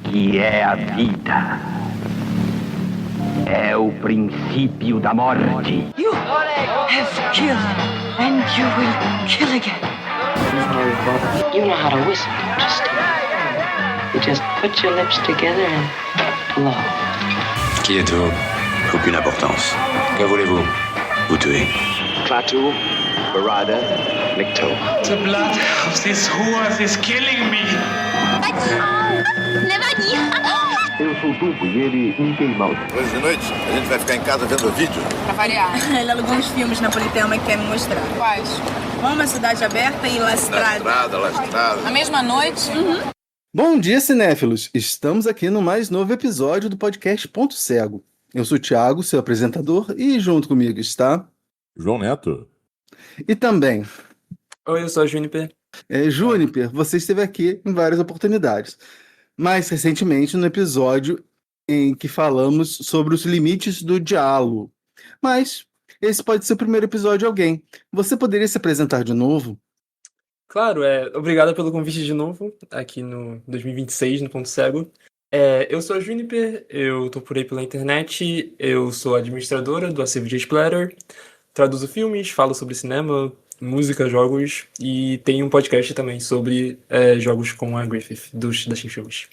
que é a vida. É o princípio da morte. You have killed and you will kill again. You know how to whistle, Christine. You just put your lips together and blow. Qui êtes-vous? Aucune importance. Que voulez-vous? Vous tuer. Klaatu, Barada, Nikto. The blood of these whores is killing me. Eu sou o Dumbo e ele Mickey Mouse. Hoje de noite, a gente vai ficar em casa vendo vídeo. Pra variar. Ele alugou uns filmes na Politeama que quer me mostrar. Quais? Roma, Cidade Aberta e Lastrada. Lastrada. Na mesma noite? Uhum. Bom dia, cinéfilos! Estamos aqui no mais novo episódio do podcast Ponto Cego. Eu sou o Thiago, seu apresentador, e junto comigo está... João Neto. E também... Oi, eu sou a Juniper. Juniper, você esteve aqui em várias oportunidades. Mais recentemente no episódio em que falamos sobre os limites do diálogo. Mas esse pode ser o primeiro episódio de alguém. Você poderia se apresentar de novo? Claro, obrigado pelo convite de novo, aqui no 2026, no Ponto Cego. Eu sou a Juniper, eu tô por aí pela internet, eu sou administradora do acervo de Splatter, traduzo filmes, falo sobre cinema, música, jogos, e tenho um podcast também sobre jogos com a Griffith, da Team Filmes.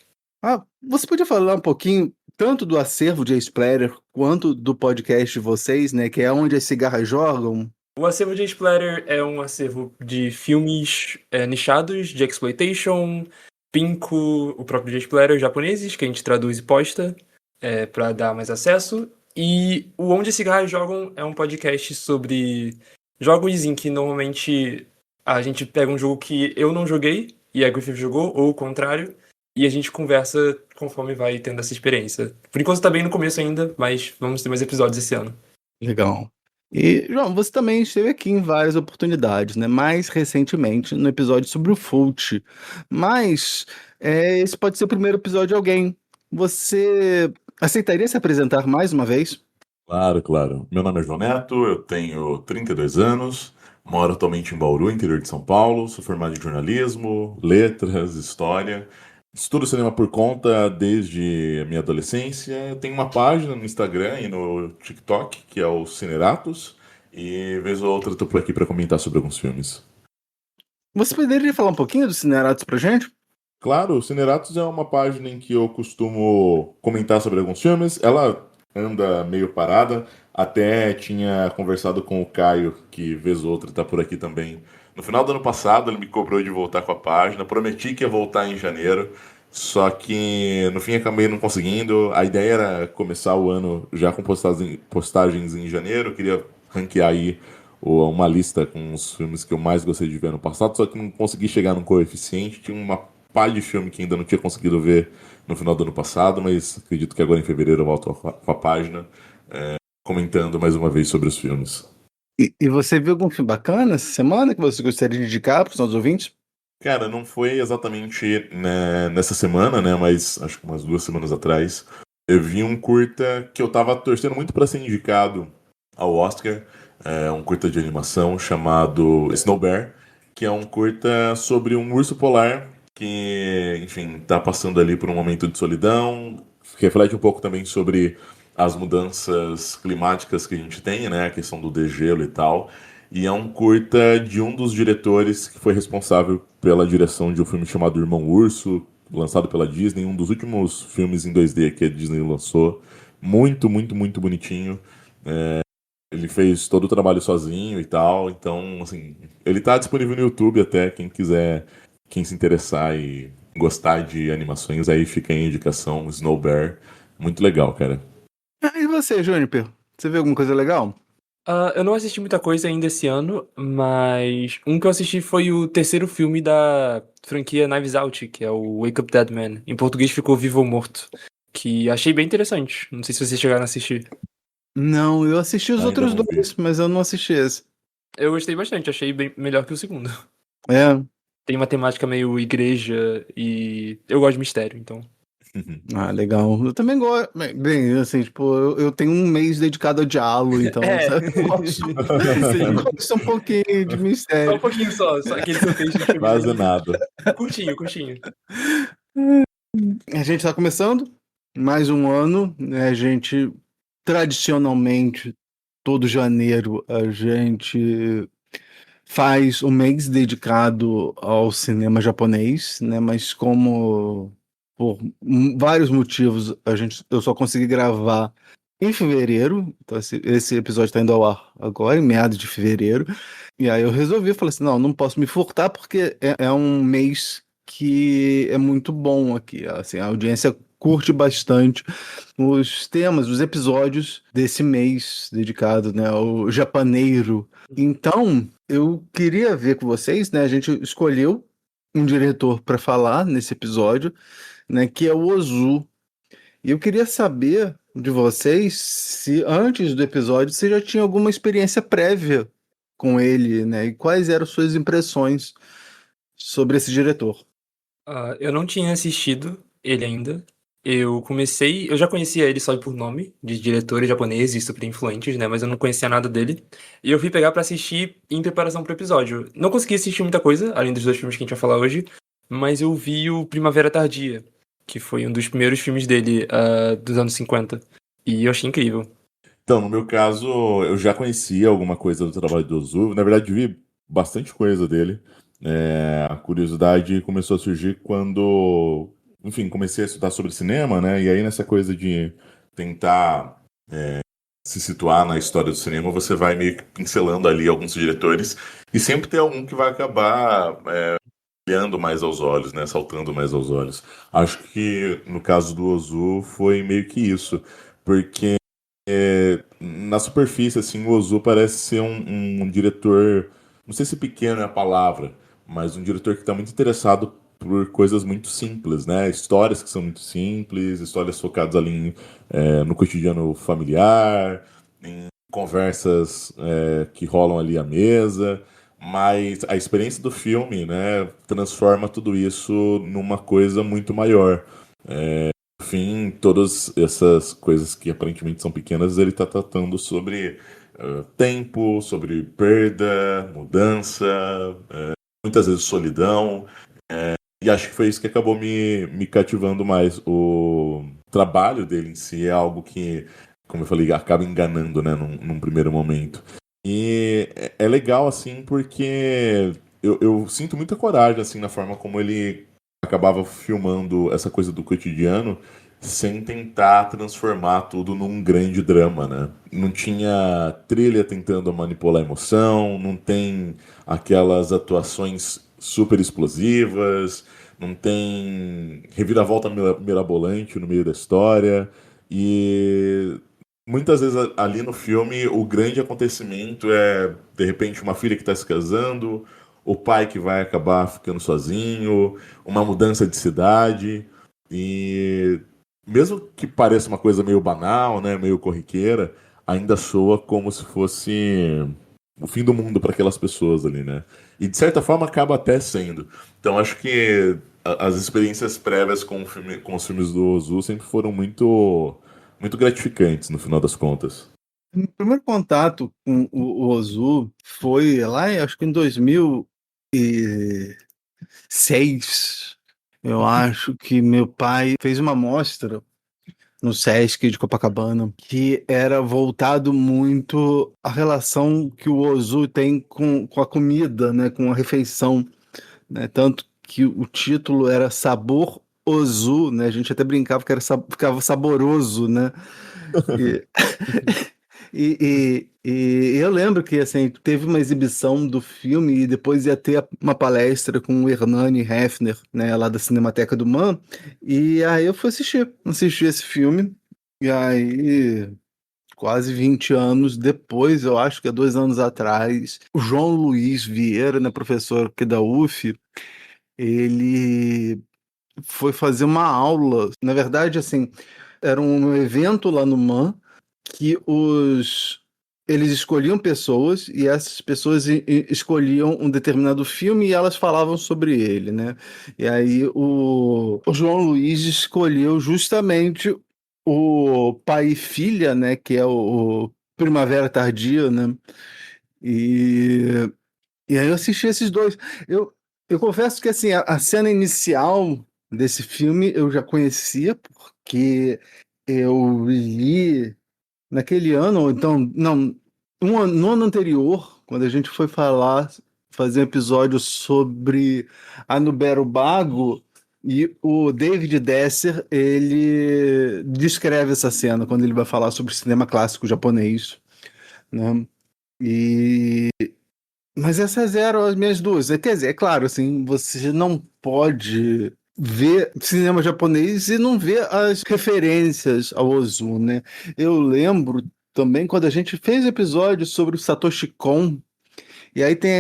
Você podia falar um pouquinho tanto do acervo de Splatter quanto do podcast de vocês, né, que é onde as cigarras jogam? O acervo de Splatter é um acervo de filmes nichados, de exploitation, Pinko, o próprio J-Splatter japoneses, que a gente traduz e posta para dar mais acesso. E o Onde as Cigarras Jogam é um podcast sobre jogos em que normalmente a gente pega um jogo que eu não joguei e a Griffith jogou, ou o contrário, e a gente conversa conforme vai tendo essa experiência. Por enquanto tá bem no começo ainda, mas vamos ter mais episódios esse ano. Legal. E, João, você também esteve aqui em várias oportunidades, né? Mais recentemente no episódio sobre o Fult. Mas esse pode ser o primeiro episódio de alguém. Você aceitaria se apresentar mais uma vez? Claro. Meu nome é João Neto, eu tenho 32 anos, moro atualmente em Bauru, interior de São Paulo, sou formado em jornalismo, letras, história. Estudo cinema por conta desde a minha adolescência. Eu tenho uma página no Instagram e no TikTok, que é o Cineratos, e vez ou outra eu tô por aqui para comentar sobre alguns filmes. Você poderia falar um pouquinho do Cineratos pra gente? Claro, o Cineratos é uma página em que eu costumo comentar sobre alguns filmes. Ela anda meio parada, até tinha conversado com o Caio, que vez ou outra tá por aqui também. No final do ano passado, ele me cobrou de voltar com a página. Prometi que ia voltar em janeiro, só que no fim acabei não conseguindo. A ideia era começar o ano já com postagens em janeiro. Eu queria ranquear aí uma lista com os filmes que eu mais gostei de ver no passado, só que não consegui chegar num coeficiente. Tinha uma pá de filme que ainda não tinha conseguido ver no final do ano passado, mas acredito que agora em fevereiro eu volto com a página comentando mais uma vez sobre os filmes. E você viu algum filme bacana essa semana que você gostaria de indicar para os nossos ouvintes? Cara, não foi exatamente nessa semana, né? Mas acho que umas 2 semanas atrás eu vi um curta que eu tava torcendo muito para ser indicado ao Oscar. Um curta de animação chamado Snow Bear, que é um curta sobre um urso polar que, enfim, tá passando ali por um momento de solidão. Reflete um pouco também sobre as mudanças climáticas que a gente tem, né? A questão do degelo e tal. E é um curta de um dos diretores que foi responsável pela direção de um filme chamado Irmão Urso, lançado pela Disney, um dos últimos filmes em 2D que a Disney lançou. Muito bonitinho. Ele fez todo o trabalho sozinho e tal. Então, assim, ele tá disponível no YouTube até, quem se interessar e gostar de animações, aí fica aí a indicação, Snow Bear. Muito legal, cara. E você, Juniper? Você viu alguma coisa legal? Eu não assisti muita coisa ainda esse ano, mas um que eu assisti foi o terceiro filme da franquia Knives Out, que é o Wake Up Dead Man. Em português ficou Vivo ou Morto, que achei bem interessante. Não sei se vocês chegaram a assistir. Não, eu assisti os Ainda outros não dois, mas eu não assisti esse. Eu gostei bastante, achei bem melhor que o segundo. Tem uma temática meio igreja e eu gosto de mistério, então... Legal. Eu também gosto. Bem, assim, tipo, eu tenho um mês dedicado ao diálogo, então, sabe? Eu gosto um pouquinho de mistério. Só um pouquinho só aquele que eu fiz. Quase nada. Curtinho. A gente está começando mais um ano, né? A gente, tradicionalmente, todo janeiro, a gente faz um mês dedicado ao cinema japonês, né? Mas como por vários motivos eu só consegui gravar em fevereiro, então esse episódio está indo ao ar agora, em meados de fevereiro, e aí eu resolvi, falei assim, não posso me furtar porque é um mês que é muito bom aqui, assim, a audiência curte bastante os temas, os episódios desse mês dedicado, né, ao japaneiro. Então, eu queria ver com vocês, né, a gente escolheu um diretor para falar nesse episódio, né, que é o Ozu. E eu queria saber de vocês se antes do episódio você já tinha alguma experiência prévia com ele, né? E quais eram suas impressões sobre esse diretor? Eu não tinha assistido ele ainda. Eu já conhecia ele só por nome, de diretores japoneses super influentes, né? Mas eu não conhecia nada dele. E eu fui pegar pra assistir em preparação pro episódio. Não consegui assistir muita coisa, além dos 2 filmes que a gente vai falar hoje, mas eu vi o Primavera Tardia, que foi um dos primeiros filmes dele, dos anos 50. E eu achei incrível. Então, no meu caso, eu já conhecia alguma coisa do trabalho do Ozu. Na verdade, vi bastante coisa dele. A curiosidade começou a surgir quando, enfim, comecei a estudar sobre cinema, né? E aí, nessa coisa de tentar se situar na história do cinema, você vai meio que pincelando ali alguns diretores. E sempre tem algum que vai acabar brilhando mais aos olhos, né? Saltando mais aos olhos. Acho que, no caso do Ozu, foi meio que isso. Porque na superfície, assim, o Ozu parece ser um diretor, não sei se pequeno é a palavra, mas um diretor que está muito interessado por coisas muito simples, né? Histórias que são muito simples, histórias focadas ali no cotidiano familiar, em conversas que rolam ali à mesa, mas a experiência do filme, né, transforma tudo isso numa coisa muito maior. Enfim, todas essas coisas que aparentemente são pequenas, ele está tratando sobre tempo, sobre perda, mudança, muitas vezes solidão. E acho que foi isso que acabou me cativando mais. O trabalho dele em si é algo que, como eu falei, acaba enganando, né, num primeiro momento. E é legal, assim, porque eu sinto muita coragem, assim, na forma como ele acabava filmando essa coisa do cotidiano sem tentar transformar tudo num grande drama, né? Não tinha trilha tentando manipular a emoção, não tem aquelas atuações super explosivas, não tem reviravolta mirabolante no meio da história, e muitas vezes ali no filme o grande acontecimento é, de repente, uma filha que está se casando, o pai que vai acabar ficando sozinho, uma mudança de cidade. E mesmo que pareça uma coisa meio banal, né, meio corriqueira, ainda soa como se fosse o fim do mundo para aquelas pessoas ali, né? E de certa forma acaba até sendo. Então acho que as experiências prévias com os filmes do Ozu sempre foram muito gratificantes no final das contas. O primeiro contato com o Ozu foi lá, acho que em 2006. Eu acho que meu pai fez uma mostra no Sesc de Copacabana que era voltado muito à relação que o Ozu tem com a comida, né, com a refeição, né, tanto que o título era Sabor Ozu, né, a gente até brincava que ficava saboroso, né, e eu lembro que assim, teve uma exibição do filme e depois ia ter uma palestra com o Hernani Hefner, né, lá da Cinemateca do MAN, e aí eu fui assistir esse filme, e aí quase 20 anos depois, eu acho que há 2 anos atrás, o João Luiz Vieira, né, professor aqui da UF, ele foi fazer uma aula, na verdade, assim, era um evento lá no MAN, que eles escolhiam pessoas e essas pessoas escolhiam um determinado filme e elas falavam sobre ele, né? E aí o João Luiz escolheu justamente o Pai e Filha, né? Que é o Primavera Tardia, né? E aí eu assisti esses dois. Eu confesso que assim, a cena inicial desse filme eu já conhecia, porque eu li naquele ano, ou então, não, no ano anterior, quando a gente foi fazer um episódio sobre Anubero Bago, e o David Desser, ele descreve essa cena quando ele vai falar sobre cinema clássico japonês, né? E mas essas eram as minhas duas. Quer dizer, é claro, assim, você não pode ver cinema japonês e não ver as referências ao Ozu, né? Eu lembro também quando a gente fez episódio sobre o Satoshi Kon, e aí tem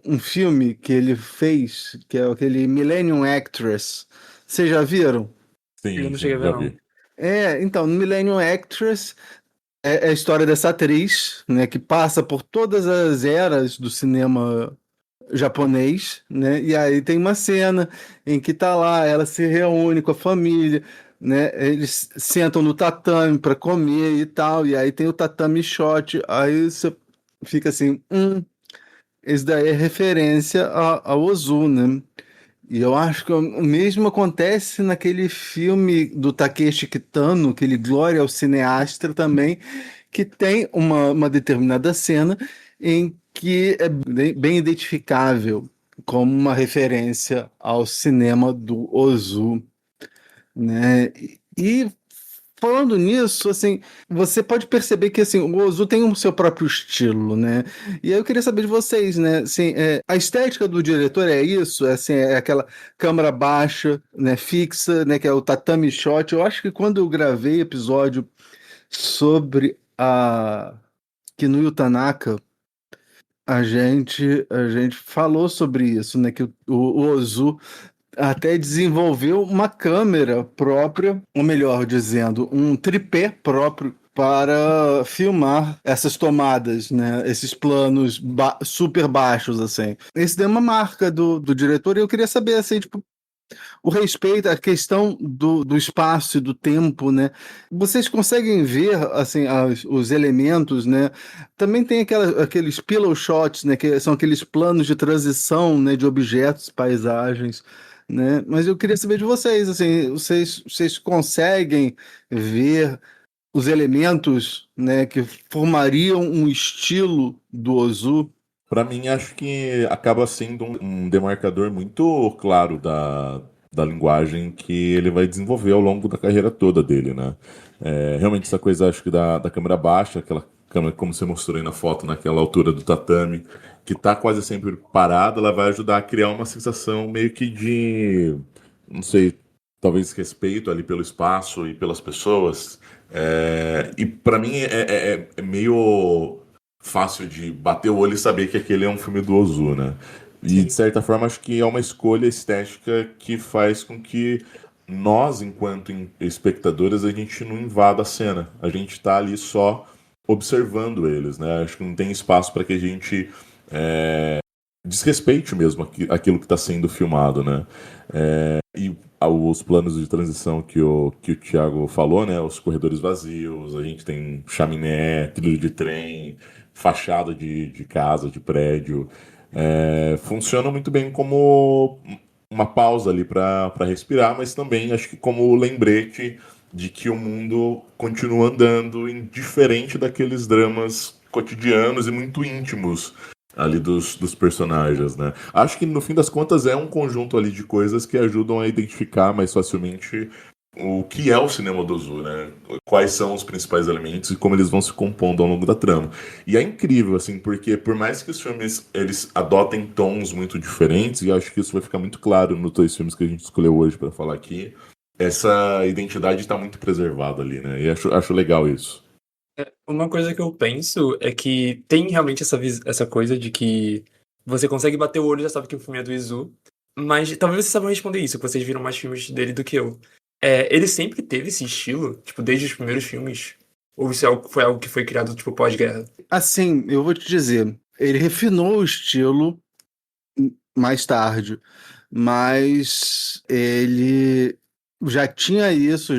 um filme que ele fez, que é aquele Millennium Actress. Vocês já viram? Eu não Sim, cheguei a ver, já não. vi. Então, no Millennium Actress é a história dessa atriz, né, que passa por todas as eras do cinema japonês, né? E aí tem uma cena em que tá lá, ela se reúne com a família, né? Eles sentam no tatame para comer e tal, e aí tem o tatame shot, aí você fica assim, isso daí é referência ao Ozu, né? E eu acho que o mesmo acontece naquele filme do Takeshi Kitano, aquele Glória ao Cineasta também, que tem uma determinada cena em que é bem identificável como uma referência ao cinema do Ozu, né? E falando nisso, assim, você pode perceber que assim, o Ozu tem o seu próprio estilo, né? E aí eu queria saber de vocês, né? Assim, a estética do diretor é isso? Assim, é aquela câmera baixa, né, fixa, né, que é o tatami shot. Eu acho que quando eu gravei episódio sobre a Kinuyo Tanaka, a gente falou sobre isso, né? Que o Ozu até desenvolveu uma câmera própria, ou melhor dizendo, um tripé próprio para filmar essas tomadas, né? Esses planos super baixos, assim. Isso deu uma marca do diretor e eu queria saber, assim, tipo, o respeito, a questão do espaço e do tempo, né? Vocês conseguem ver, assim, os elementos, né? Também tem aqueles pillow shots, né? Que são aqueles planos de transição, né? De objetos, paisagens, né? Mas eu queria saber de vocês, assim, vocês conseguem ver os elementos, né? Que formariam um estilo do Ozu? Para mim, acho que acaba sendo um demarcador muito claro da linguagem que ele vai desenvolver ao longo da carreira toda dele, né? Realmente, essa coisa, acho que da câmera baixa, aquela câmera, como você mostrou aí na foto, naquela altura do tatame, que tá quase sempre parada, ela vai ajudar a criar uma sensação meio que de, não sei, talvez respeito ali pelo espaço e pelas pessoas. E para mim é meio fácil de bater o olho e saber que aquele é um filme do Ozu, né? E de certa forma acho que é uma escolha estética que faz com que nós, enquanto espectadores, a gente não invada a cena. A gente tá ali só observando eles, né? Acho que não tem espaço para que a gente desrespeite mesmo aquilo que está sendo filmado, né? E os planos de transição que o Thiago falou, né? Os corredores vazios, a gente tem chaminé, trilho de trem, fachada de casa, de prédio. Funciona muito bem como uma pausa ali para respirar, mas também acho que como lembrete de que o mundo continua andando indiferente daqueles dramas cotidianos e muito íntimos ali dos personagens, né? Acho que no fim das contas é um conjunto ali de coisas que ajudam a identificar mais facilmente o que é o cinema do Ozu, né? Quais são os principais elementos e como eles vão se compondo ao longo da trama. E é incrível, assim, porque por mais que os filmes eles adotem tons muito diferentes, e acho que isso vai ficar muito claro nos dois filmes que a gente escolheu hoje para falar aqui, essa identidade está muito preservada ali, né? E acho legal isso. Uma coisa que eu penso é que tem realmente essa coisa de que você consegue bater o olho e já sabe que o filme é do Izu, mas talvez vocês saibam responder isso, que vocês viram mais filmes dele do que eu. Ele sempre teve esse estilo, tipo, desde os primeiros filmes? Ou isso foi algo que foi criado, tipo, pós-guerra? Assim, eu vou te dizer, ele refinou o estilo mais tarde, mas ele já tinha isso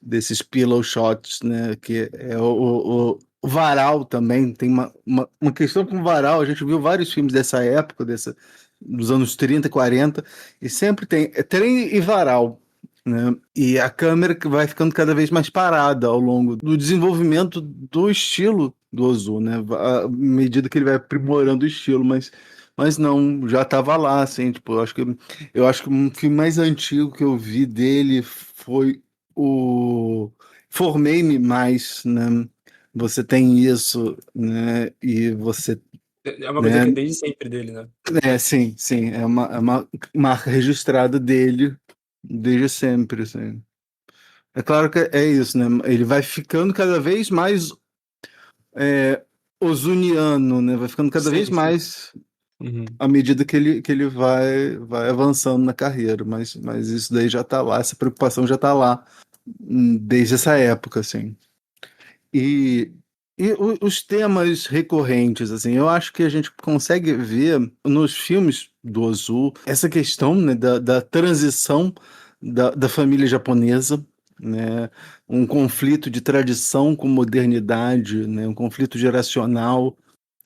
desses pillow shots, né? Que é o Varal também tem uma questão com o Varal. A gente viu vários filmes dessa época, dos anos 30 e 40, e sempre tem trem e varal, né? E a câmera que vai ficando cada vez mais parada ao longo do desenvolvimento do estilo do Ozu, né? À medida que ele vai aprimorando o estilo, mas não, já estava lá, assim, tipo, eu acho que um filme mais antigo que eu vi dele foi o Formei-me Mais, né? Você tem isso, né? E você, É uma coisa né? que é desde sempre dele, né? Sim, sim, é uma marca registrada dele desde sempre, assim. É claro que é isso, né? Ele vai ficando cada vez mais ozuniano, né? Vai ficando cada vez Sim. mais Uhum. à medida que ele vai avançando na carreira, mas isso daí já tá lá, essa preocupação já tá lá desde essa época, assim. E, os temas recorrentes, assim, eu acho que a gente consegue ver nos filmes do Ozu essa questão, né, da transição da família japonesa, né, um conflito de tradição com modernidade, né, um conflito geracional,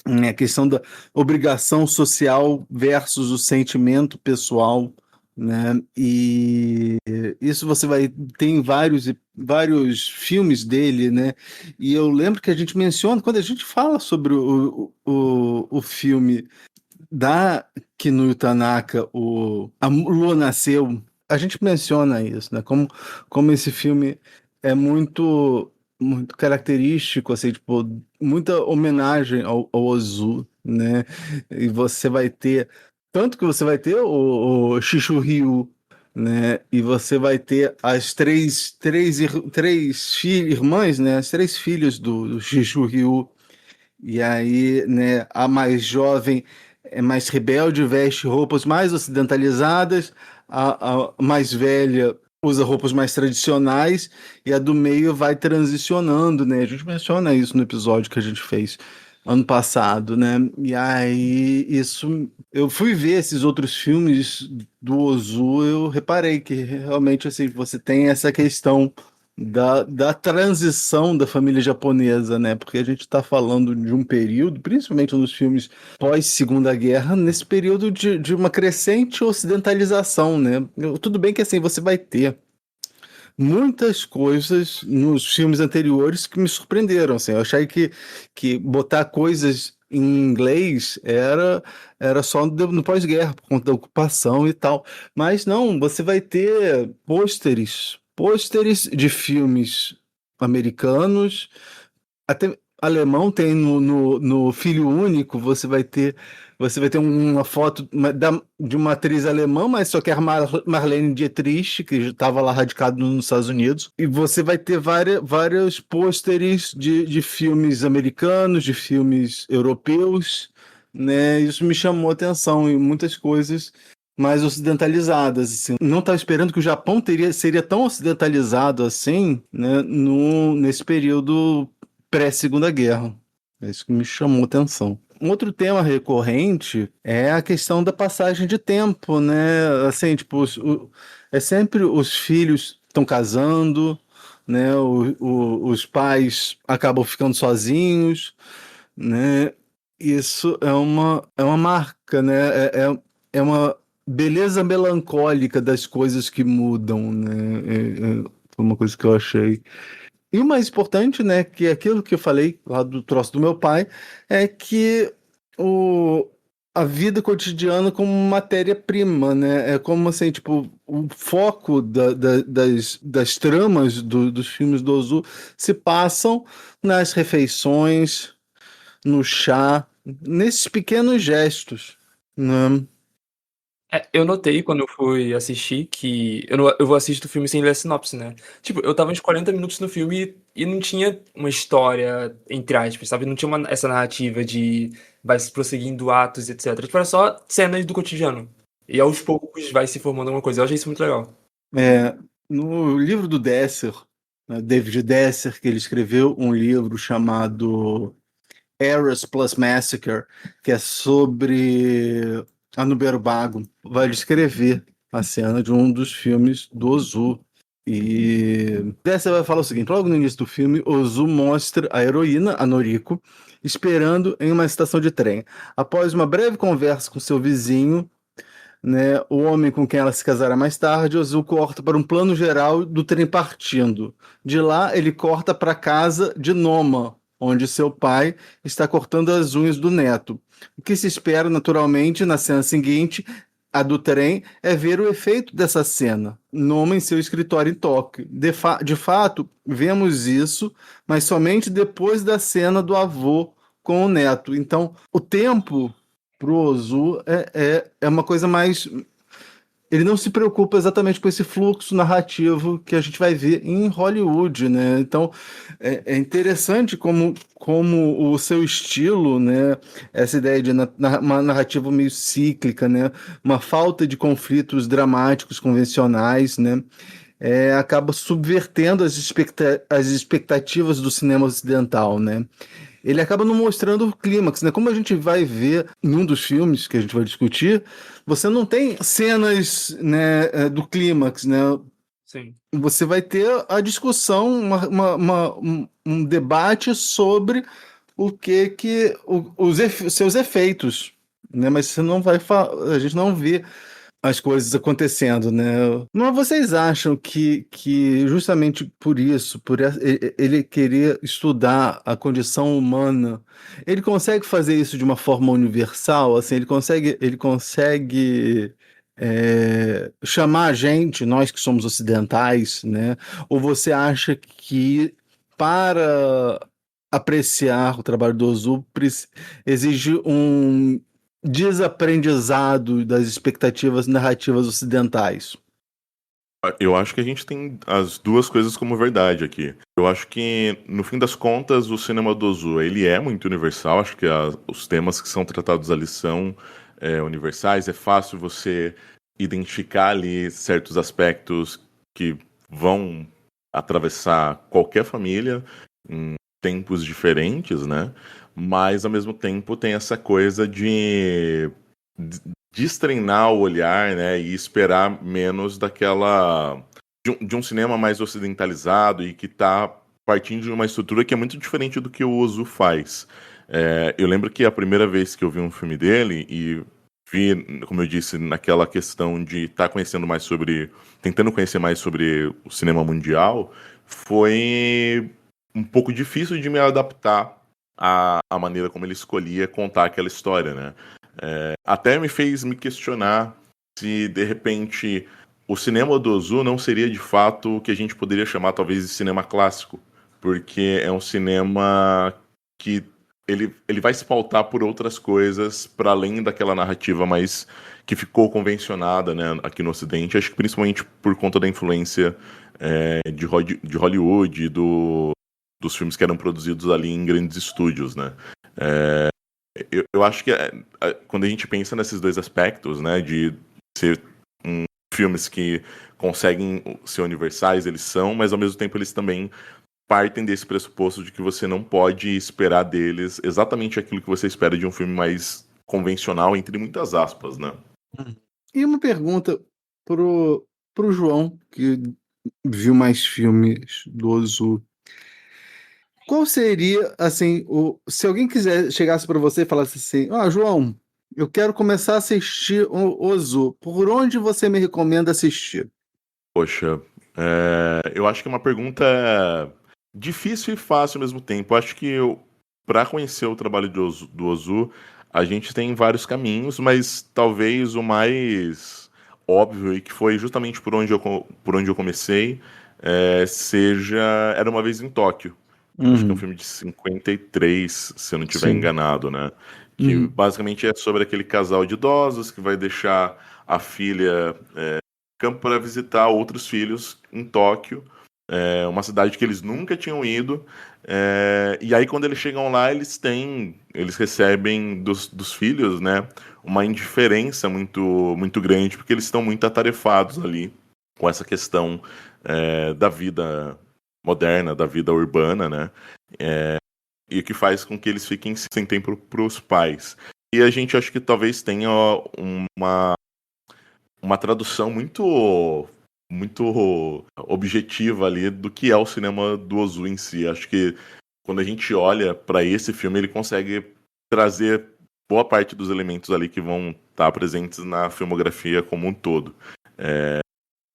né, a questão da obrigação social versus o sentimento pessoal, né? E isso você vai ter em vários filmes dele, né? E eu lembro que a gente menciona, quando a gente fala sobre o filme da Kinuyo Tanaka, A Lua Nasceu, a gente menciona isso, né? Como esse filme é muito característico, assim, tipo, muita homenagem ao Ozu, né? E você vai ter, tanto que você vai ter o Shishu Ryu, né? E você vai ter as três irmãs, né? As três filhas do Shishu Ryu, e aí, né, a mais jovem é mais rebelde, veste roupas mais ocidentalizadas, a mais velha usa roupas mais tradicionais, e a do meio vai transicionando, né? A gente menciona isso no episódio que a gente fez ano passado, né? E aí, isso. Eu fui ver esses outros filmes do Ozu, eu reparei que realmente, assim, você tem essa questão da transição da família japonesa, né? Porque a gente está falando de um período, principalmente nos filmes pós-Segunda Guerra, nesse período de uma crescente ocidentalização, né? Tudo bem que assim você vai ter muitas coisas nos filmes anteriores que me surpreenderam, assim. Eu achei que botar coisas em inglês era só no pós-guerra, por conta da ocupação e tal. Mas não, você vai ter pôsteres de filmes americanos, até alemão tem no Filho Único, você vai ter uma foto de uma atriz alemã, mas só que é a Marlene Dietrich, que estava lá radicado nos Estados Unidos, e você vai ter vários pôsteres de filmes americanos, de filmes europeus, né? Isso me chamou a atenção em muitas coisas mais ocidentalizadas, assim. Não estava esperando que o Japão seria tão ocidentalizado assim, né, nesse período pré-Segunda Guerra. É isso que me chamou a atenção. Um outro tema recorrente é a questão da passagem de tempo, né? Assim, tipo, é sempre os filhos estão casando, né? Os pais acabam ficando sozinhos, né? Isso é uma marca, né? É uma beleza melancólica das coisas que mudam, né? Foi uma coisa que eu achei. E o mais importante, né, que é aquilo que eu falei lá do troço do meu pai, é que a vida cotidiana como matéria-prima, né? É como assim, tipo, o foco das tramas dos filmes do Ozu se passam nas refeições, no chá, nesses pequenos gestos, né? Eu notei quando eu fui assistir que eu vou assistir o filme sem ler a sinopse, né? Tipo, eu tava uns 40 minutos no filme e não tinha uma história, entre aspas, sabe? Não tinha essa narrativa de vai se prosseguindo atos, etc. Tipo, era só cenas do cotidiano. E aos poucos vai se formando alguma coisa. Eu achei isso muito legal. No livro do Desser, né, David Desser, que ele escreveu um livro chamado Eros Plus Massacre, que é sobre Anuberbago, vai descrever a cena de um dos filmes do Ozu. E Desser vai falar o seguinte: logo no início do filme, Ozu mostra a heroína, a Noriko, esperando em uma estação de trem. Após uma breve conversa com seu vizinho, né, o homem com quem ela se casará mais tarde. Ozu corta para um plano geral do trem partindo. De lá, ele corta para a casa de Noma, onde seu pai está cortando as unhas do neto. O que se espera, naturalmente, na cena seguinte, a do trem, é ver o efeito dessa cena. Noma em seu escritório em Tóquio. De fato, vemos isso, mas somente depois da cena do avô com o neto. Então, o tempo pro Ozu é uma coisa mais... Ele não se preocupa exatamente com esse fluxo narrativo que a gente vai ver em Hollywood, né? Então, é interessante como o seu estilo, né? Essa ideia de uma narrativa meio cíclica, né? Uma falta de conflitos dramáticos convencionais, né? Acaba subvertendo as expectativas do cinema ocidental, né? Ele acaba não mostrando o clímax, né? Como a gente vai ver em um dos filmes que a gente vai discutir, você não tem cenas, né, do clímax, né? Sim. Você vai ter a discussão, um debate sobre o os seus efeitos, né? Mas você não vai a gente não vê as coisas acontecendo, né? Mas vocês acham que justamente por isso, ele querer estudar a condição humana, ele consegue fazer isso de uma forma universal? Assim, ele consegue chamar a gente, nós que somos ocidentais, né? Ou você acha que para apreciar o trabalho do Ozu exige um desaprendizado das expectativas narrativas ocidentais? Eu acho que a gente tem as duas coisas como verdade aqui. Eu acho que, no fim das contas, o cinema do Ozu, ele é muito universal. Acho que os temas que são tratados ali são universais. É fácil você identificar ali certos aspectos que vão atravessar qualquer família em tempos diferentes, né? Mas, ao mesmo tempo, tem essa coisa de destreinar o olhar, né, e esperar menos de um cinema mais ocidentalizado e que está partindo de uma estrutura que é muito diferente do que o Ozu faz. Eu lembro que a primeira vez que eu vi um filme dele e vi, como eu disse, naquela questão de estar tentando conhecer mais sobre o cinema mundial, foi um pouco difícil de me adaptar à maneira como ele escolhia contar aquela história, né? Até me fez me questionar se, de repente, o cinema do Ozu não seria, de fato, o que a gente poderia chamar, talvez, de cinema clássico, porque é um cinema que ele vai se pautar por outras coisas, para além daquela narrativa mais que ficou convencionada, né, aqui no Ocidente, acho que principalmente por conta da influência de Hollywood, dos filmes que eram produzidos ali em grandes estúdios, né? Eu acho que quando a gente pensa nesses dois aspectos, né, de ser filmes que conseguem ser universais, eles são, mas ao mesmo tempo eles também partem desse pressuposto de que você não pode esperar deles exatamente aquilo que você espera de um filme mais convencional, entre muitas aspas, né? E uma pergunta pro João, que viu mais filmes do Ozu. Qual seria, assim, se alguém chegasse para você e falasse assim, João, eu quero começar a assistir o Ozu, por onde você me recomenda assistir? Poxa, eu acho que é uma pergunta difícil e fácil ao mesmo tempo. Eu acho que para conhecer o trabalho do Ozu, a gente tem vários caminhos, mas talvez o mais óbvio, e que foi justamente por onde eu comecei, seja Era Uma Vez em Tóquio. Acho que é um filme de 53, se eu não estiver enganado, né? Que basicamente é sobre aquele casal de idosos que vai deixar a filha campo para visitar outros filhos em Tóquio, uma cidade que eles nunca tinham ido. E aí, quando eles chegam lá, eles recebem dos filhos, né, uma indiferença muito, muito grande, porque eles estão muito atarefados ali com essa questão da vida moderna, da vida urbana, né? E o que faz com que eles fiquem sem tempo para os pais. E a gente acho que talvez tenha uma tradução muito, muito objetiva ali do que é o cinema do Ozu em si. Acho que quando a gente olha para esse filme, ele consegue trazer boa parte dos elementos ali que vão estar presentes na filmografia como um todo.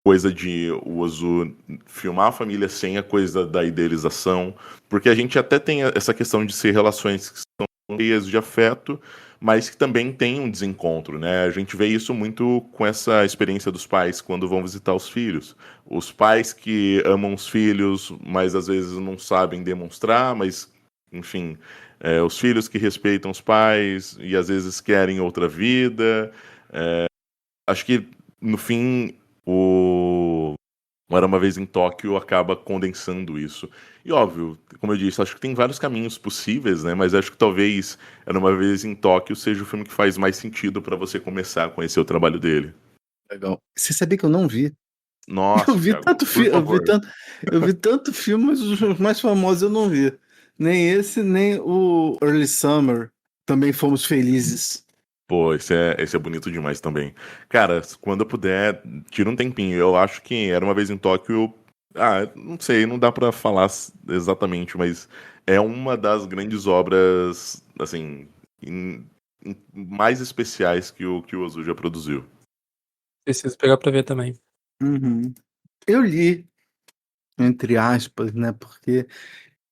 Coisa de o Ozu filmar a família sem a coisa da idealização, porque a gente até tem essa questão de ser relações que são cheias de afeto, mas que também tem um desencontro, né? A gente vê isso muito com essa experiência dos pais quando vão visitar os filhos. Os pais que amam os filhos, mas às vezes não sabem demonstrar, mas, enfim, os filhos que respeitam os pais e às vezes querem outra vida. Acho que, no fim, o Era Uma Vez em Tóquio acaba condensando isso. E óbvio, como eu disse, acho que tem vários caminhos possíveis, né? Mas acho que talvez Era Uma Vez em Tóquio seja o filme que faz mais sentido para você começar a conhecer o trabalho dele. Legal. Você sabia que eu não vi? Nossa, Eu vi Thiago, tanto por filme, favor. eu vi tanto filme, mas os mais famosos eu não vi. Nem esse, nem o Early Summer. Também fomos felizes. Pô, esse é bonito demais também. Cara, quando eu puder, tira um tempinho. Eu acho que Era Uma Vez em Tóquio. Não sei, não dá pra falar exatamente, mas é uma das grandes obras, assim, mais especiais que o Ozu já produziu. Preciso pegar pra ver também. Uhum. Eu li, entre aspas, né? Porque,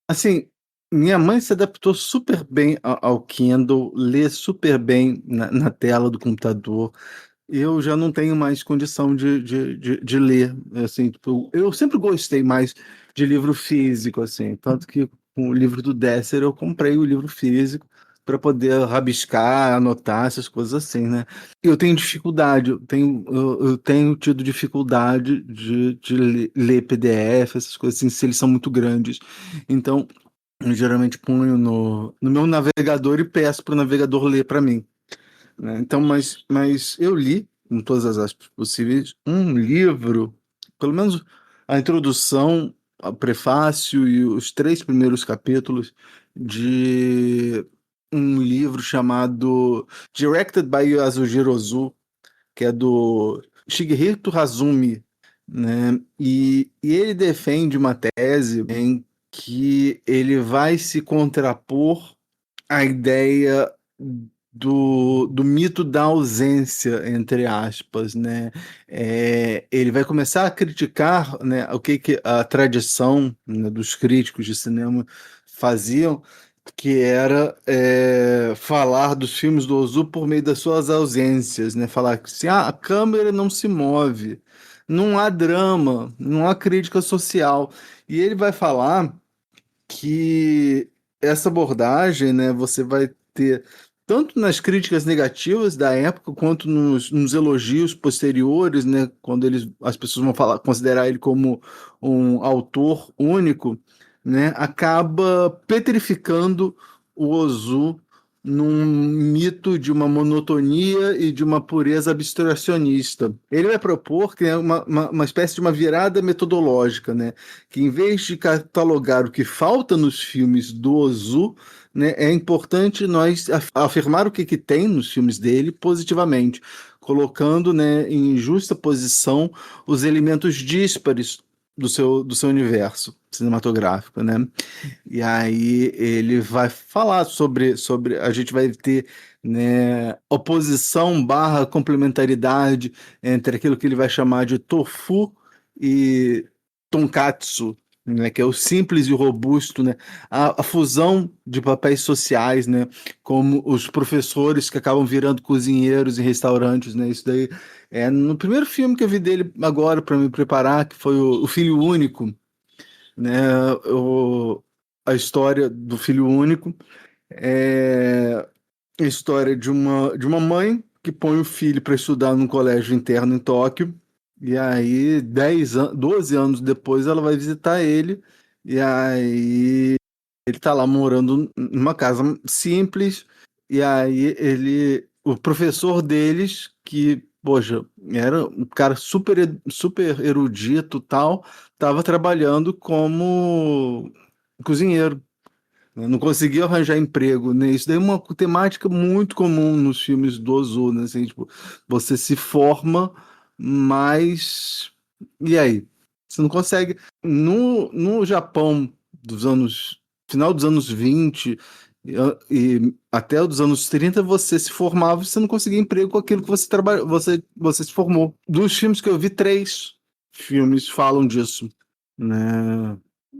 assim, minha mãe se adaptou super bem ao Kindle, lê super bem na tela do computador. Eu já não tenho mais condição de ler, assim, tipo, eu sempre gostei mais de livro físico, assim, tanto que com o livro do Desser eu comprei o livro físico para poder rabiscar, anotar, essas coisas assim, né? Eu tenho dificuldade, eu tenho tido dificuldade de ler PDF, essas coisas assim, se eles são muito grandes. Então, eu geralmente ponho no meu navegador e peço para o navegador ler para mim, né? Então, mas eu li, com todas as aspas possíveis, um livro, pelo menos a introdução, o prefácio e os 3 primeiros capítulos de um livro chamado Directed by Yasujiro Ozu, que é do Shigehito Hazumi, né? E ele defende uma tese em que ele vai se contrapor à ideia do mito da ausência, entre aspas, né? Ele vai começar a criticar, né, o que a tradição, né, dos críticos de cinema faziam, que era falar dos filmes do Ozu por meio das suas ausências, né? Falar que assim, a câmera não se move, não há drama, não há crítica social. E ele vai falar que essa abordagem, né, você vai ter tanto nas críticas negativas da época quanto nos elogios posteriores, né, quando as pessoas vão falar, considerar ele como um autor único, né, acaba petrificando o Ozu num mito de uma monotonia e de uma pureza abstracionista. Ele vai propor que é uma espécie de uma virada metodológica, né? Que em vez de catalogar o que falta nos filmes do Ozu, né, é importante nós afirmar o que tem nos filmes dele positivamente, colocando, né, em justa posição os elementos díspares do seu universo cinematográfico, né? E aí ele vai falar sobre a gente vai ter, né, oposição barra complementaridade entre aquilo que ele vai chamar de tofu e tonkatsu, né, que é o simples e o robusto, né, a fusão de papéis sociais, né, como os professores que acabam virando cozinheiros em restaurantes, né, isso daí no primeiro filme que eu vi dele agora para me preparar, que foi o Filho Único, né, a história do filho único é a história de uma mãe que põe o filho para estudar num colégio interno em Tóquio, e aí 12 anos depois ela vai visitar ele, e aí ele tá lá morando numa casa simples, e aí o professor deles, que, poxa, era um cara super erudito e tal, estava trabalhando como cozinheiro, né? Não conseguia arranjar emprego, né? Isso daí é uma temática muito comum nos filmes do Ozu, né? Assim, tipo, você se forma, mas e aí? Você não consegue. No Japão dos anos final dos anos 20 E até os anos 30 você se formava e você não conseguia emprego com aquilo que você trabalhou, você se formou. Dos filmes que eu vi, 3 filmes falam disso, né?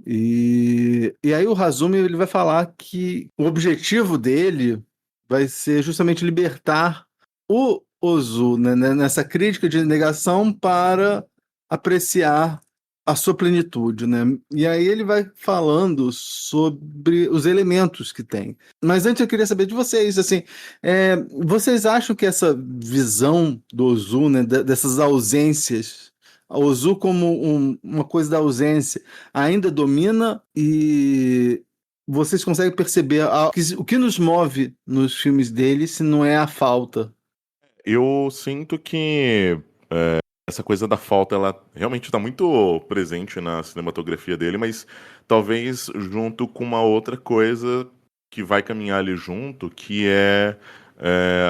E aí o Hazumi ele vai falar que o objetivo dele vai ser justamente libertar o Ozu, né, nessa crítica de negação para apreciar a sua plenitude, né? E aí ele vai falando sobre os elementos que tem. Mas antes eu queria saber de vocês, assim, vocês acham que essa visão do Ozu, né, dessas ausências, a Ozu como uma coisa da ausência, ainda domina e vocês conseguem perceber o que nos move nos filmes dele se não é a falta? Eu sinto que essa coisa da falta, ela realmente está muito presente na cinematografia dele, mas talvez junto com uma outra coisa que vai caminhar ali junto, que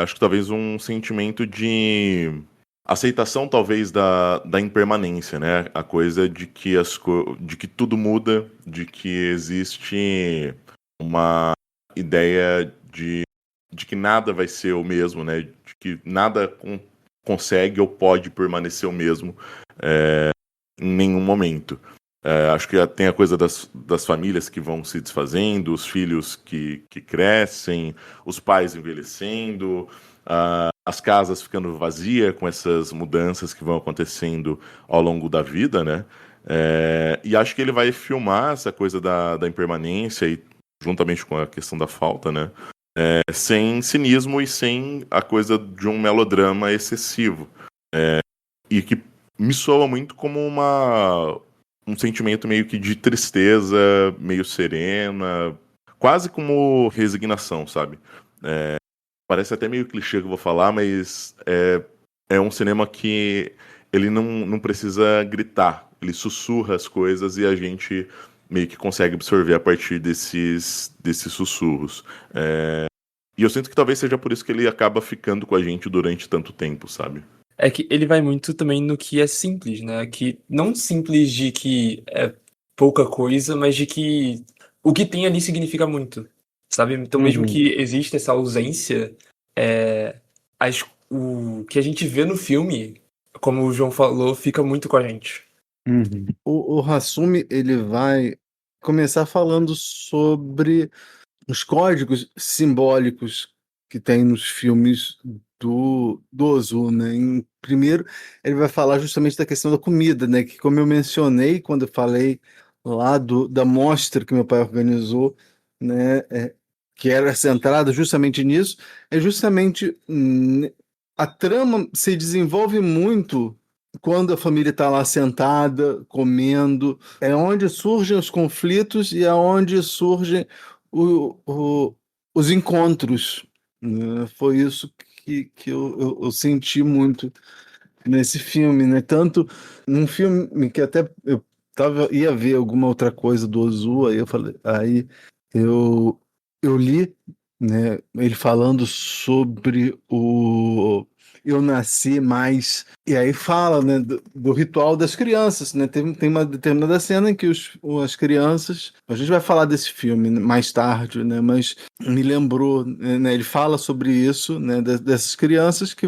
acho que talvez um sentimento de aceitação, talvez, da impermanência, né? A coisa de que, de que tudo muda, de que existe uma ideia de que nada vai ser o mesmo, né? De que nada consegue ou pode permanecer o mesmo em nenhum momento. Acho que tem a coisa das famílias que vão se desfazendo, os filhos que crescem, os pais envelhecendo, as casas ficando vazias com essas mudanças que vão acontecendo ao longo da vida, né? E acho que ele vai filmar essa coisa da impermanência e juntamente com a questão da falta, né? Sem cinismo e sem a coisa de um melodrama excessivo. E que me soa muito como um sentimento meio que de tristeza, meio serena, quase como resignação, sabe? Parece até meio clichê que eu vou falar, mas é um cinema que ele não precisa gritar, ele sussurra as coisas e a gente meio que consegue absorver a partir desses sussurros. E eu sinto que talvez seja por isso que ele acaba ficando com a gente durante tanto tempo, sabe? É que ele vai muito também no que é simples, né? Que não simples de que é pouca coisa, mas de que o que tem ali significa muito, sabe? Então mesmo que exista essa ausência, o que a gente vê no filme, como o João falou, fica muito com a gente. O Hasumi, ele vai começar falando sobre os códigos simbólicos que tem nos filmes do Ozu, né? Primeiro, ele vai falar justamente da questão da comida, né? Que como eu mencionei quando eu falei lá da mostra que meu pai organizou, né? Que era centrada justamente nisso, justamente a trama se desenvolve muito quando a família está lá sentada, comendo, é onde surgem os conflitos e é onde surgem os encontros, né? Foi isso que eu senti muito nesse filme, né? Tanto num filme que até eu ia ver alguma outra coisa do Ozu, aí eu li, né, ele falando sobre Eu Nasci Mais, e aí fala, né, do ritual das crianças, né? Tem uma determinada cena em que as crianças, a gente vai falar desse filme mais tarde, né, mas me lembrou, né, ele fala sobre isso, né, dessas crianças que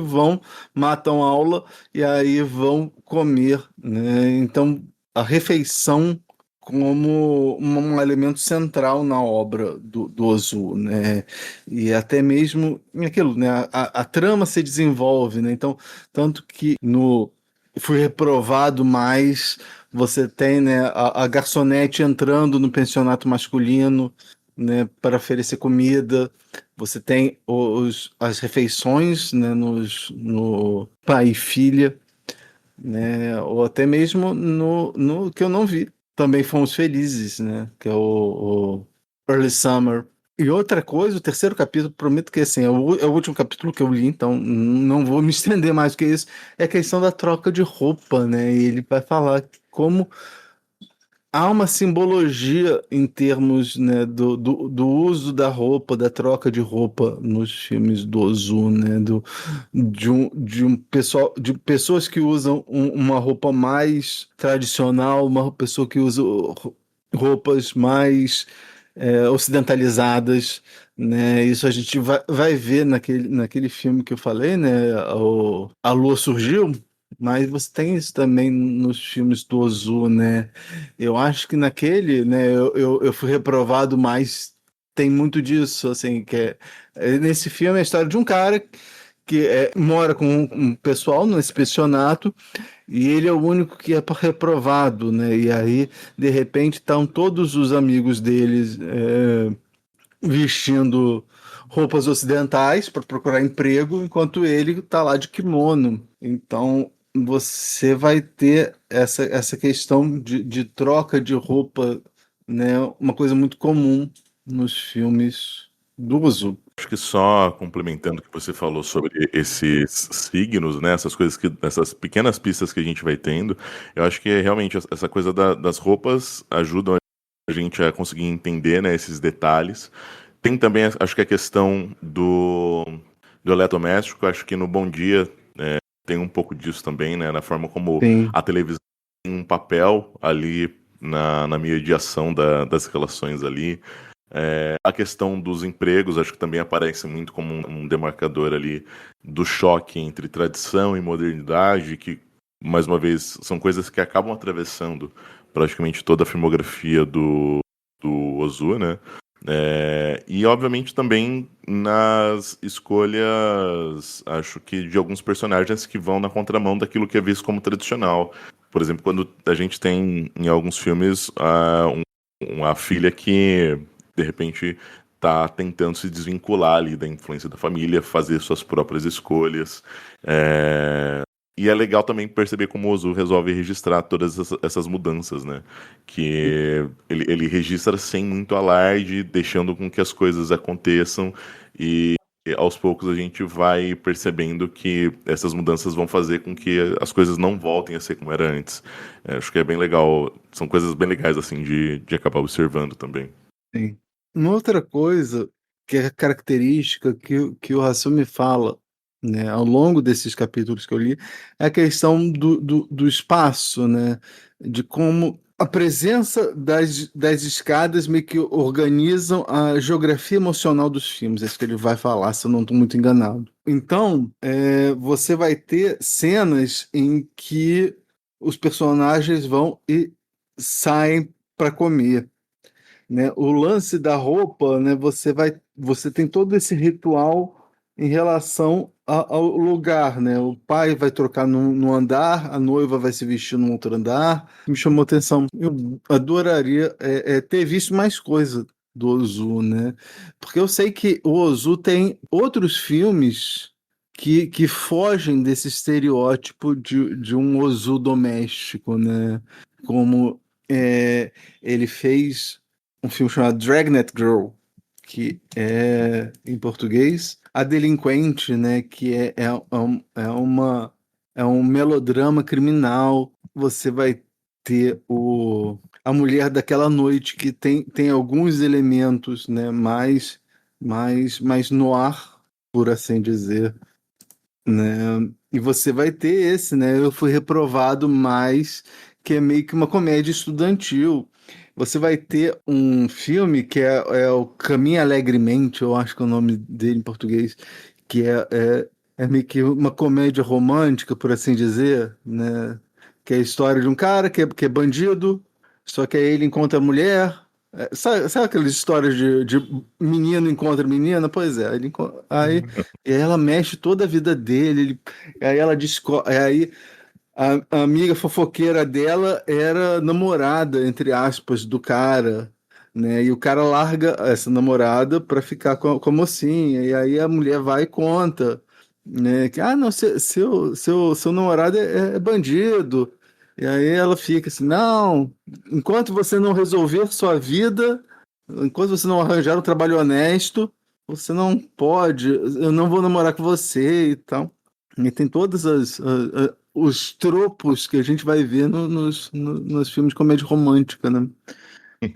matam aula e aí vão comer, né? Então a refeição como um elemento central na obra do Ozu, né? E até mesmo aquilo, né? A trama se desenvolve, né? Então, tanto que no Fui Reprovado, mas você tem, né, a garçonete entrando no pensionato masculino, né, para oferecer comida. Você tem as refeições, né, no pai e filha, né? Ou até mesmo no que eu não vi. Também Fomos Felizes, né? Que é o Early Summer. E outra coisa, o terceiro capítulo, prometo que assim, é o último capítulo que eu li, então não vou me estender mais do que isso, é a questão da troca de roupa, né? E ele vai falar como há uma simbologia em termos, né, do uso da roupa, da troca de roupa nos filmes do Ozu, né? De pessoas que usam uma roupa mais tradicional, uma pessoa que usa roupas mais ocidentalizadas, né? Isso a gente vai ver naquele filme que eu falei, né? A Lua Surgiu, mas você tem isso também nos filmes do Ozu, né? Eu acho que naquele, né? Eu fui reprovado, mas tem muito disso, assim, nesse filme é a história de um cara que mora com um pessoal nesse pensionato e ele é o único que é reprovado, né? E aí, de repente, estão todos os amigos deles vestindo roupas ocidentais para procurar emprego, enquanto ele está lá de kimono. Então, você vai ter essa questão de troca de roupa, né? Uma coisa muito comum nos filmes do Ozu. Acho que só complementando o que você falou sobre esses signos, né, essas pequenas pistas que a gente vai tendo, eu acho que realmente essa coisa das roupas ajudam a gente a conseguir entender, né, esses detalhes. Tem também, acho que a questão do eletrodoméstico, acho que no Bom Dia tem um pouco disso também, né, na forma como Sim. a televisão tem um papel ali na mediação das relações ali. A questão dos empregos, acho que também aparece muito como um demarcador ali do choque entre tradição e modernidade, que, mais uma vez, são coisas que acabam atravessando praticamente toda a filmografia do Ozu, né? E, obviamente, também nas escolhas, acho que, de alguns personagens que vão na contramão daquilo que é visto como tradicional. Por exemplo, quando a gente tem, em alguns filmes, uma filha que de repente tá tentando se desvincular ali da influência da família, fazer suas próprias escolhas. E é legal também perceber como o Ozu resolve registrar todas essas mudanças, né? Que ele registra sem muito alarde, deixando com que as coisas aconteçam e aos poucos a gente vai percebendo que essas mudanças vão fazer com que as coisas não voltem a ser como era antes. Acho que é bem legal, são coisas bem legais assim de acabar observando também. Sim. Uma outra coisa que é característica que o Hasumi fala, né, ao longo desses capítulos que eu li, é a questão do espaço, né, de como a presença das escadas meio que organizam a geografia emocional dos filmes. É isso que ele vai falar, se eu não estou muito enganado. Então, você vai ter cenas em que os personagens vão e saem para comer. Né? O lance da roupa, né? Você tem todo esse ritual em relação ao lugar, né? O pai vai trocar no andar, a noiva vai se vestir num outro andar. Me chamou atenção. Eu adoraria ter visto mais coisa do Ozu, né? Porque eu sei que o Ozu tem outros filmes que fogem desse estereótipo de um Ozu doméstico, né? Como ele fez um filme chamado Dragnet Girl, que é, em português, A Delinquente, né? Que é um melodrama criminal. Você vai ter a mulher daquela noite, que tem alguns elementos, né? mais noir, por assim dizer. Né? E você vai ter esse, né? Eu fui reprovado, mas que é meio que uma comédia estudantil. Você vai ter um filme que é o Caminho Alegremente, eu acho que é o nome dele em português, que é meio que uma comédia romântica, por assim dizer, né? Que é a história de um cara que é bandido, só que aí ele encontra a mulher. Sabe aquelas histórias de menino encontra menina? Pois é, aí ela mexe toda a vida dele, aí ela descobre. Aí a amiga fofoqueira dela era namorada, entre aspas, do cara, né? E o cara larga essa namorada para ficar com a mocinha. E aí a mulher vai e conta, né? Que, não, seu namorado é bandido. E aí ela fica assim, não, enquanto você não resolver sua vida, enquanto você não arranjar um trabalho honesto, você não pode, eu não vou namorar com você e tal. E tem todos os tropos que a gente vai ver nos filmes de comédia romântica, né?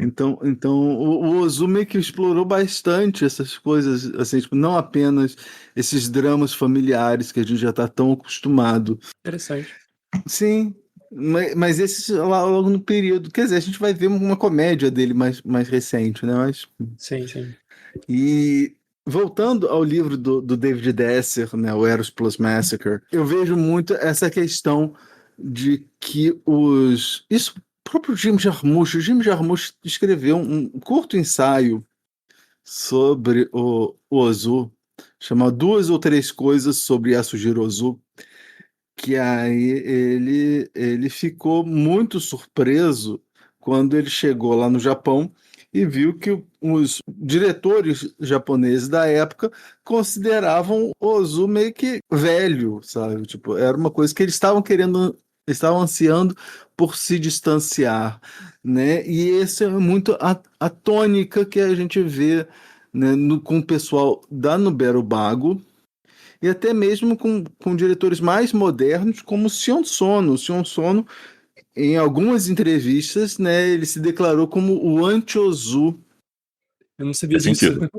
Então o Ozu meio que explorou bastante essas coisas, assim, tipo, não apenas esses dramas familiares que a gente já está tão acostumado. Interessante. Sim, Mas esse lá logo no período. Quer dizer, a gente vai ver uma comédia dele mais recente, né? Mas, Sim, sim. e voltando ao livro do David Desser, né, o Eros Plus Massacre, eu vejo muito essa questão de que Isso, o próprio Jim Jarmusch escreveu um curto ensaio sobre o Ozu, chama Duas ou Três Coisas sobre Yasujiro Ozu, que aí ele ficou muito surpreso quando ele chegou lá no Japão e viu que os diretores japoneses da época consideravam o Ozu meio que velho, sabe? Tipo, era uma coisa que eles estavam ansiando por se distanciar, né? E essa é muito a tônica que a gente vê, né, com o pessoal da Nuberobago, e até mesmo com diretores mais modernos, como o Sion Sono. O Sion Sono, em algumas entrevistas, né, ele se declarou como o anti-Ozu. Eu não sabia Faz disso. sentido.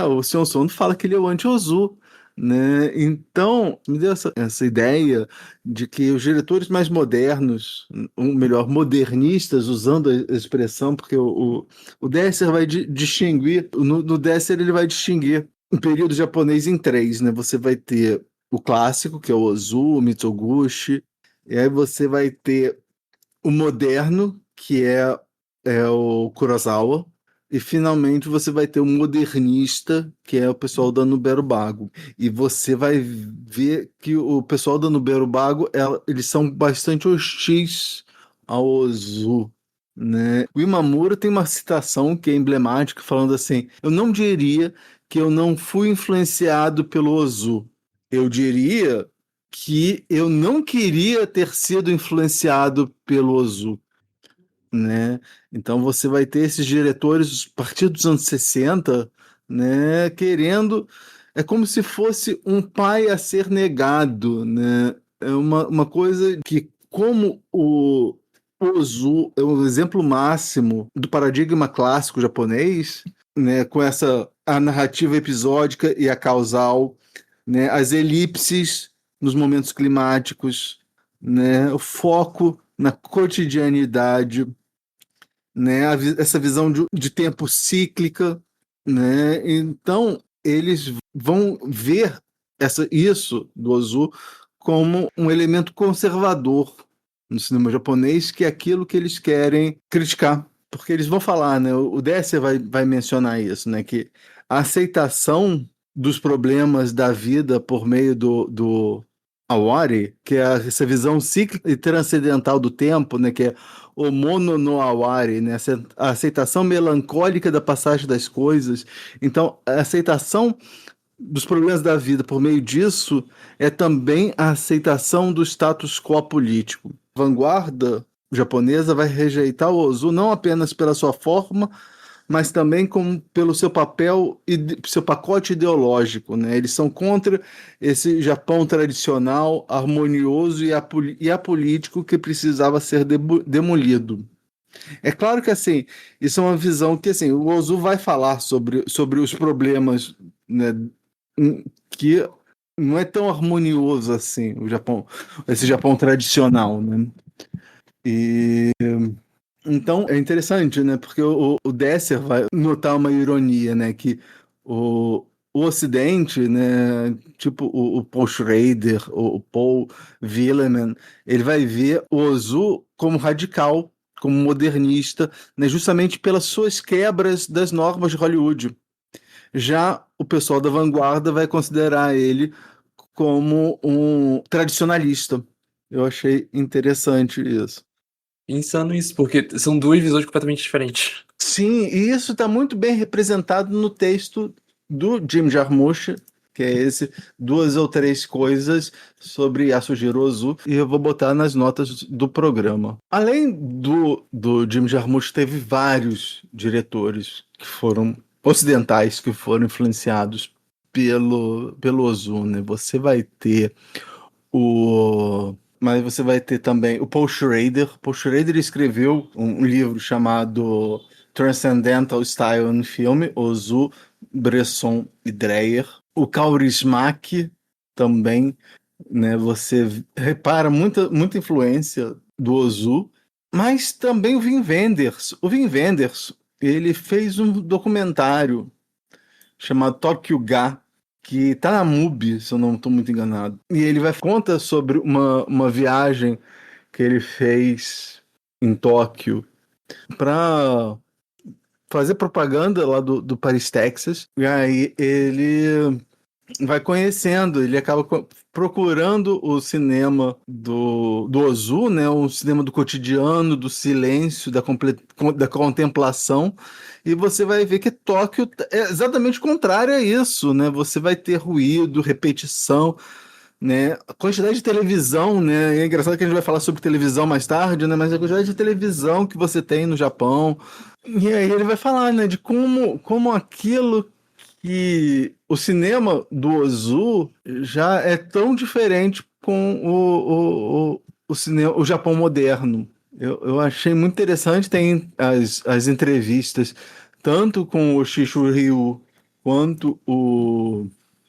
O Sion Sono fala que ele é o anti-Ozu, né? Então, me deu essa ideia de que os diretores mais modernos, ou melhor, modernistas, usando a expressão, porque o Desser vai distinguir, no Desser ele vai distinguir o período japonês em três, né? Você vai ter o clássico, que é o Ozu, o Mitsugushi, e aí você vai ter o moderno, que é o Kurosawa, e finalmente você vai ter o modernista, que é o pessoal da Nuberobago. E você vai ver que o pessoal da Nuberobago, eles são bastante hostis ao Ozu, né? O Imamura tem uma citação que é emblemática, falando assim: eu não diria que eu não fui influenciado pelo Ozu. Eu diria que eu não queria ter sido influenciado pelo Ozu, né? Então você vai ter esses diretores a partir dos anos 60, né, querendo, é como se fosse um pai a ser negado, né? É uma coisa que, como o Ozu é um exemplo máximo do paradigma clássico japonês, né, com a narrativa episódica e a causal, né, as elipses nos momentos climáticos, né, o foco na cotidianidade, né, essa visão de tempo cíclica, né? Então eles vão ver isso do Ozu como um elemento conservador no cinema japonês, que é aquilo que eles querem criticar, porque eles vão falar, né? O Desser vai mencionar isso, né? Que a aceitação dos problemas da vida por meio do Awari, que é essa visão cíclica e transcendental do tempo, né? Que é o mono no awari, né? A aceitação melancólica da passagem das coisas. Então, a aceitação dos problemas da vida por meio disso é também a aceitação do status quo político. A vanguarda japonesa vai rejeitar o Ozu não apenas pela sua forma, mas também pelo seu papel e seu pacote ideológico, né? Eles são contra esse Japão tradicional, harmonioso e apolítico que precisava ser demolido. É claro que, assim, isso é uma visão que, assim, o Ozu vai falar sobre os problemas, né, que não é tão harmonioso assim, esse Japão tradicional, né? E então é interessante, né? Porque o Desser vai notar uma ironia, né? Que o Ocidente, né? Tipo o Paul Schrader, o Paul Willeman, ele vai ver o Ozu como radical, como modernista, né? Justamente pelas suas quebras das normas de Hollywood. Já o pessoal da vanguarda vai considerar ele como um tradicionalista. Eu achei interessante isso. Insano isso, porque são duas visões completamente diferentes. Sim, e isso está muito bem representado no texto do Jim Jarmusch, que é esse Duas ou Três Coisas sobre Yasujiro Ozu, e eu vou botar nas notas do programa. Além do Jim Jarmusch, teve vários diretores que foram ocidentais, que foram influenciados pelo Ozu, né? Você vai ter mas você vai ter também o Paul Schrader. Paul Schrader escreveu um livro chamado Transcendental Style in Film, Ozu, Bresson e Dreyer. O Kaurismäki também né? Você repara muita influência do Ozu, mas também o Wim Wenders. O Wim Wenders, ele fez um documentário chamado Tokyo Ga, que tá na MUBI, se eu não estou muito enganado. E ele conta sobre uma viagem que ele fez em Tóquio para fazer propaganda lá do Paris, Texas. E aí ele vai conhecendo, ele acaba procurando o cinema do Ozu, né? O cinema do cotidiano, do silêncio, da contemplação. E você vai ver que Tóquio é exatamente o contrário a isso, né? Você vai ter ruído, repetição, né? A quantidade de televisão, né? É engraçado que a gente vai falar sobre televisão mais tarde, né? Mas a quantidade de televisão que você tem no Japão. E aí ele vai falar, né? De como aquilo que o cinema do Ozu já é tão diferente com o Japão moderno. Eu achei muito interessante, tem as entrevistas, tanto com o Shishu Ryu, quanto o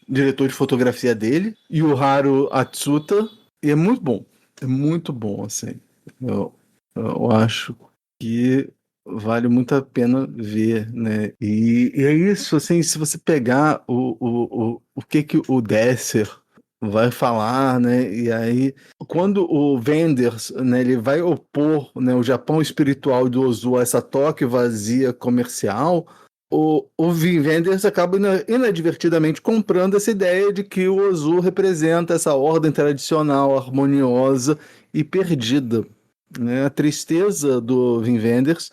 diretor de fotografia dele, e o Haru Atsuta, e é muito bom, assim. Eu acho que vale muito a pena ver, né? E é isso, assim, se você pegar o que o Desser vai falar, né? E aí, quando o Wenders, né, ele vai opor, né, o Japão espiritual do Ozu a essa Tóquio vazia comercial, o Wim Wenders acaba inadvertidamente comprando essa ideia de que o Ozu representa essa ordem tradicional, harmoniosa e perdida, né? A tristeza do Wim Wenders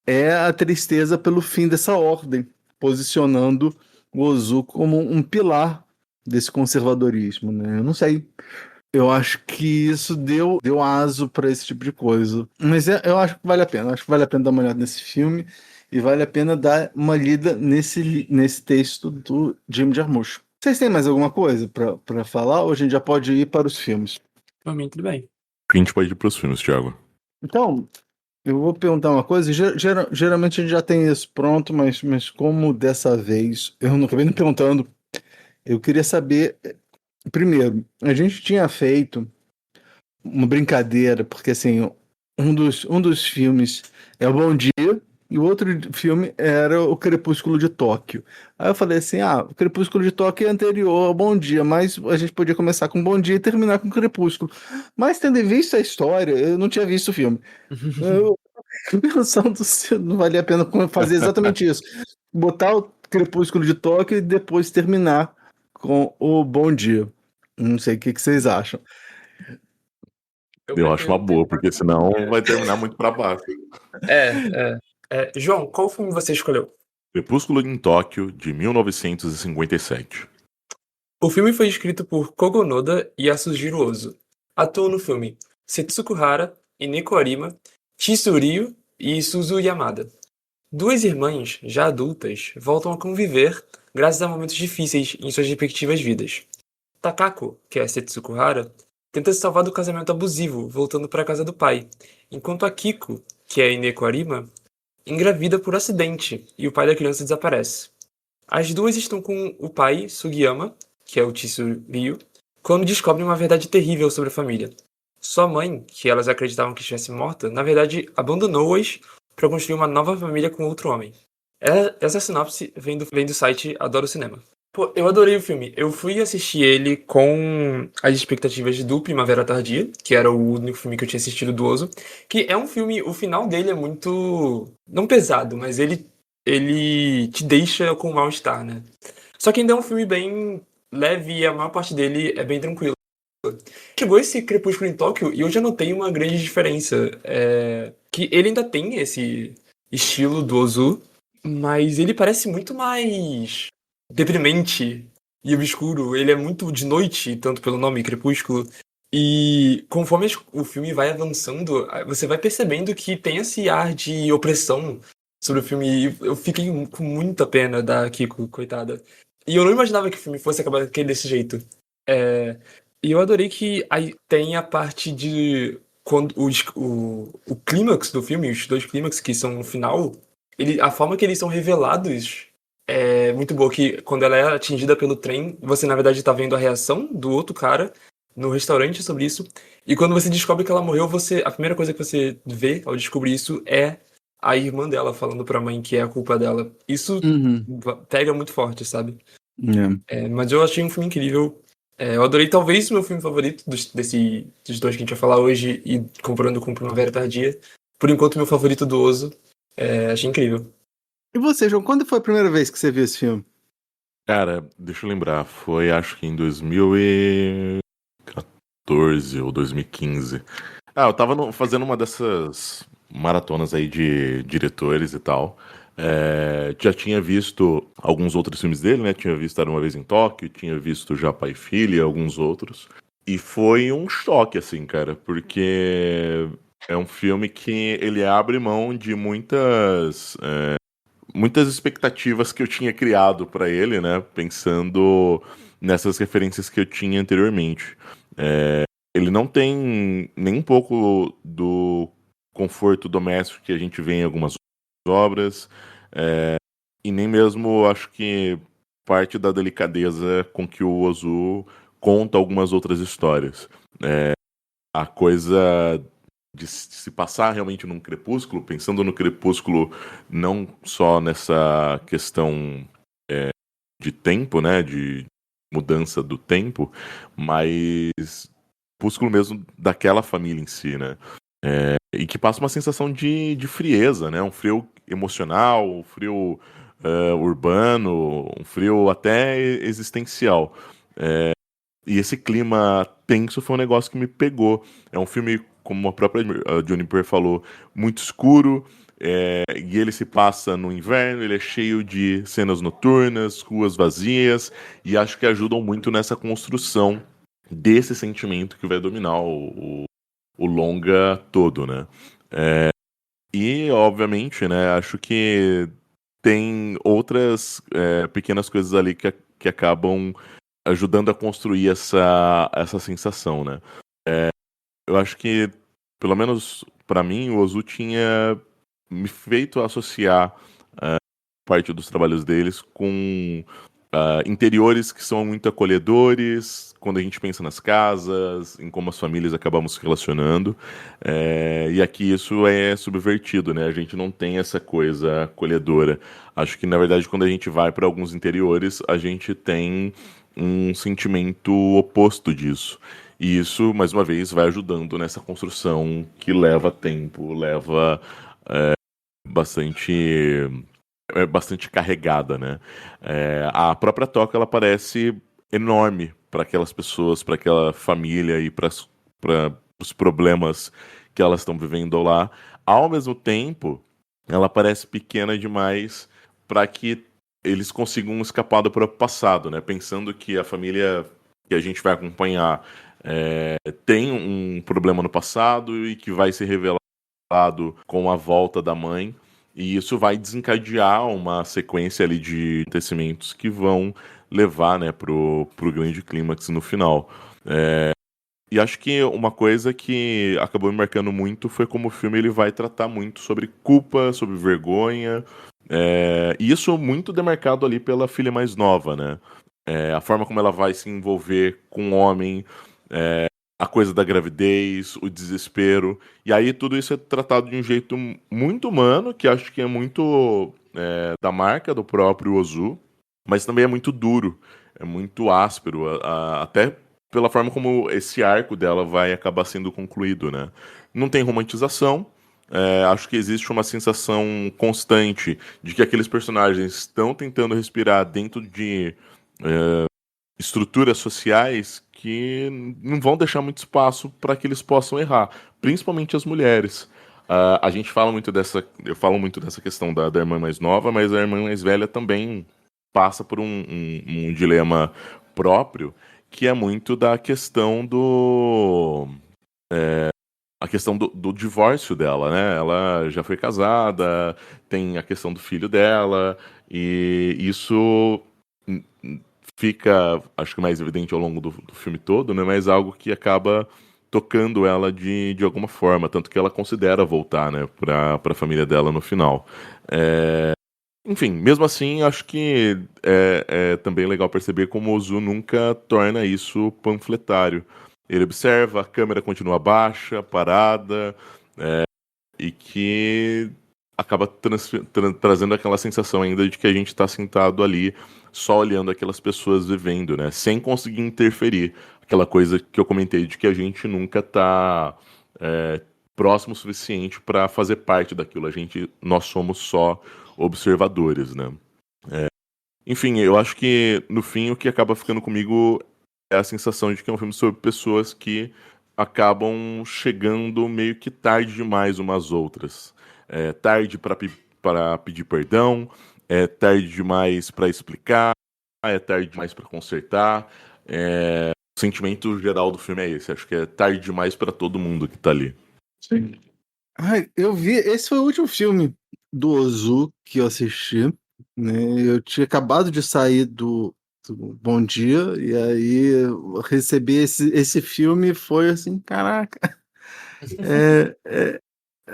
é a tristeza pelo fim dessa ordem, posicionando o Ozu como um pilar desse conservadorismo, né? Eu não sei. Eu acho que isso deu aso para esse tipo de coisa. Mas eu acho que vale a pena. Eu acho que vale a pena dar uma olhada nesse filme e vale a pena dar uma lida nesse texto do Jim Jarmusch. Vocês têm mais alguma coisa para falar ou a gente já pode ir para os filmes? Pra mim, tudo bem. A gente pode ir pros filmes, Thiago. Então, eu vou perguntar uma coisa. Geralmente a gente já tem isso pronto, mas como dessa vez eu não acabei não perguntando, eu queria saber. Primeiro, a gente tinha feito uma brincadeira, porque assim, um dos filmes é o Bom Dia e o outro filme era o Crepúsculo de Tóquio. Aí eu falei assim, o Crepúsculo de Tóquio é anterior ao Bom Dia, mas a gente podia começar com Bom Dia e terminar com Crepúsculo. Mas tendo visto a história, eu não tinha visto o filme. Eu fico pensando se não valia a pena fazer exatamente isso. Botar o Crepúsculo de Tóquio e depois terminar com o Bom Dia. Não sei o que vocês acham. Eu acho uma boa, porque senão vai terminar muito pra baixo. João, qual filme você escolheu? Crepúsculo em Tóquio, de 1957. O filme foi escrito por Kogo Noda e Yasujiro Ozu. Atuam no filme Setsuko Hara, Ineko Arima, Chizuru e Suzu Yamada. Duas irmãs, já adultas, voltam a conviver graças a momentos difíceis em suas respectivas vidas. Takako, que é Setsuko Hara, tenta se salvar do casamento abusivo, voltando para a casa do pai, enquanto a Kiko, que é Ineko Arima, engravida por acidente e o pai da criança desaparece. As duas estão com o pai, Sugiyama, que é o Chizuru, quando descobrem uma verdade terrível sobre a família. Sua mãe, que elas acreditavam que estivesse morta, na verdade abandonou-as para construir uma nova família com outro homem. Essa sinopse vem do site Adoro Cinema. Pô, eu adorei o filme. Eu fui assistir ele com as expectativas do Primavera Tardia, que era o único filme que eu tinha assistido do Ozu, que é um filme, o final dele é muito, não pesado, mas ele te deixa com mal-estar, né? Só que ainda é um filme bem leve e a maior parte dele é bem tranquilo. Chegou esse Crepúsculo em Tóquio e eu já notei uma grande diferença. Que ele ainda tem esse estilo do Ozu, mas ele parece muito mais deprimente e obscuro. Ele é muito de noite, tanto pelo nome Crepúsculo. E conforme o filme vai avançando, você vai percebendo que tem esse ar de opressão sobre o filme. E eu fiquei com muita pena da Kiko, coitada. E eu não imaginava que o filme fosse acabar desse jeito. E eu adorei que aí tem a parte de quando o clímax do filme, os dois clímax que são no final, a forma que eles são revelados é muito boa, que quando ela é atingida pelo trem, você na verdade tá vendo a reação do outro cara no restaurante sobre isso. E quando você descobre que ela morreu, a primeira coisa que você vê ao descobrir isso é a irmã dela falando pra mãe que é a culpa dela. Isso pega muito forte, sabe? Mas eu achei um filme incrível. Eu adorei, talvez, o meu filme favorito dos dois que a gente vai falar hoje, e comparando com Primavera Tardia. Por enquanto, meu favorito do Ozu. Achei incrível. E você, João, quando foi a primeira vez que você viu esse filme? Cara, deixa eu lembrar, foi acho que em 2014 ou 2015. Eu tava fazendo uma dessas maratonas aí de diretores e tal. Já tinha visto alguns outros filmes dele, né? Tinha visto Era Uma Vez em Tóquio, tinha visto Já Pai e Filha e alguns outros. E foi um choque, assim, cara, porque é um filme que ele abre mão de muitas expectativas que eu tinha criado pra ele, né? Pensando nessas referências que eu tinha anteriormente. Ele não tem nem um pouco do conforto doméstico que a gente vê em algumas obras, e nem mesmo acho que parte da delicadeza com que o Ozu conta algumas outras histórias. A coisa de se passar realmente num crepúsculo, pensando no crepúsculo não só nessa questão de tempo, né, de mudança do tempo, mas crepúsculo mesmo daquela família em si, né, e que passa uma sensação de frieza, né, um frio emocional, um frio urbano, um frio até existencial. E esse clima tenso foi um negócio que me pegou. É um filme, como a própria Juniper falou, muito escuro, e ele se passa no inverno, ele é cheio de cenas noturnas, ruas vazias, e acho que ajudam muito nessa construção desse sentimento que vai dominar o longa todo, né? E, obviamente, né, acho que tem outras pequenas coisas ali que acabam ajudando a construir essa sensação, né? Eu acho que, pelo menos pra mim, o Ozu tinha me feito associar parte dos trabalhos deles com interiores que são muito acolhedores, quando a gente pensa nas casas, em como as famílias acabamos se relacionando, e aqui isso é subvertido, né? A gente não tem essa coisa acolhedora. Acho que, na verdade, quando a gente vai para alguns interiores, a gente tem um sentimento oposto disso. E isso, mais uma vez, vai ajudando nessa construção que leva tempo, leva bastante carregada, né? A própria toca, ela parece enorme para aquelas pessoas, para aquela família e para os problemas que elas estão vivendo lá. Ao mesmo tempo, ela parece pequena demais para que eles consigam escapar do próprio passado, né? Pensando que a família que a gente vai acompanhar tem um problema no passado e que vai ser revelado com a volta da mãe, e isso vai desencadear uma sequência ali de acontecimentos que vão levar, né, pro grande clímax no final. E acho que uma coisa que acabou me marcando muito foi como o filme ele vai tratar muito sobre culpa, sobre vergonha, e isso muito demarcado ali pela filha mais nova, né? A forma como ela vai se envolver com o homem, a coisa da gravidez, o desespero, e aí tudo isso é tratado de um jeito muito humano, que acho que é muito da marca do próprio Ozu, mas também é muito duro, é muito áspero, até pela forma como esse arco dela vai acabar sendo concluído, né? Não tem romantização, acho que existe uma sensação constante de que aqueles personagens estão tentando respirar dentro de estruturas sociais que não vão deixar muito espaço para que eles possam errar, principalmente as mulheres. A gente fala muito eu falo muito dessa questão da irmã mais nova, mas a irmã mais velha também passa por um dilema próprio, que é muito da questão a questão do divórcio dela, né? Ela já foi casada, tem a questão do filho dela, e isso fica, acho que mais evidente ao longo do filme todo, né? Mas algo que acaba tocando ela de alguma forma, tanto que ela considera voltar, né, para a família dela no final. Enfim, mesmo assim, acho que é também legal perceber como o Ozu nunca torna isso panfletário. ele observa, a câmera continua baixa, parada, e que acaba trazendo aquela sensação ainda de que a gente está sentado ali só olhando aquelas pessoas vivendo, né? Sem conseguir interferir. Aquela coisa que eu comentei de que a gente nunca está próximo o suficiente para fazer parte daquilo. Nós somos só observadores, né? Enfim, eu acho que no fim o que acaba ficando comigo é a sensação de que é um filme sobre pessoas que acabam chegando meio que tarde demais umas às outras. Tarde para pedir perdão, é tarde demais para explicar, é tarde demais para consertar. O sentimento geral do filme é esse. Acho que é tarde demais para todo mundo que tá ali. Sim. Ai, eu vi. Esse foi o último filme do Ozu que eu assisti, né? Eu tinha acabado de sair do Bom Dia, e aí eu recebi esse filme, foi assim, caraca.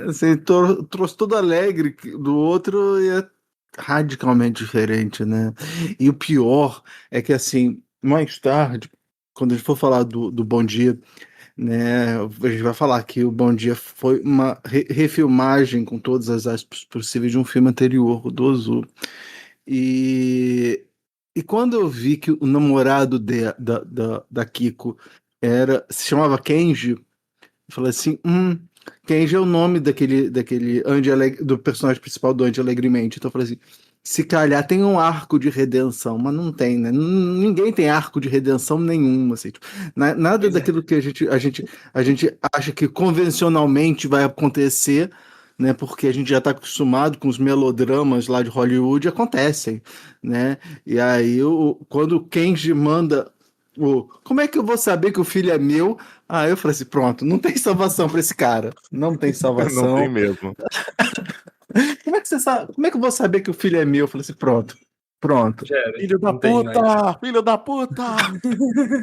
Assim, trouxe todo alegre do outro e é radicalmente diferente, né? E o pior é que, assim, mais tarde, quando a gente for falar do Bom Dia, né, a gente vai falar que o Bom Dia foi uma refilmagem com todas as aspas possíveis de um filme anterior, o do Ozu. E quando eu vi que o namorado da Kiko se chamava Kenji, eu falei assim, Kenji é o nome daquele do personagem principal do Andy Alegremente. Então eu falei assim, se calhar tem um arco de redenção, mas não tem, né? Ninguém tem arco de redenção nenhum, assim. Tipo, nada daquilo que a gente acha que convencionalmente vai acontecer, né? Porque a gente já está acostumado com os melodramas lá de Hollywood, acontecem, né? E aí, quando o Kenji manda como é que eu vou saber que o filho é meu? Aí eu falei assim, pronto, não tem salvação para esse cara. Não tem salvação. Não tem mesmo. Como é que você sabe? Como é que eu vou saber que o filho é meu? Eu falei assim, pronto. Filho da puta! Filho da puta!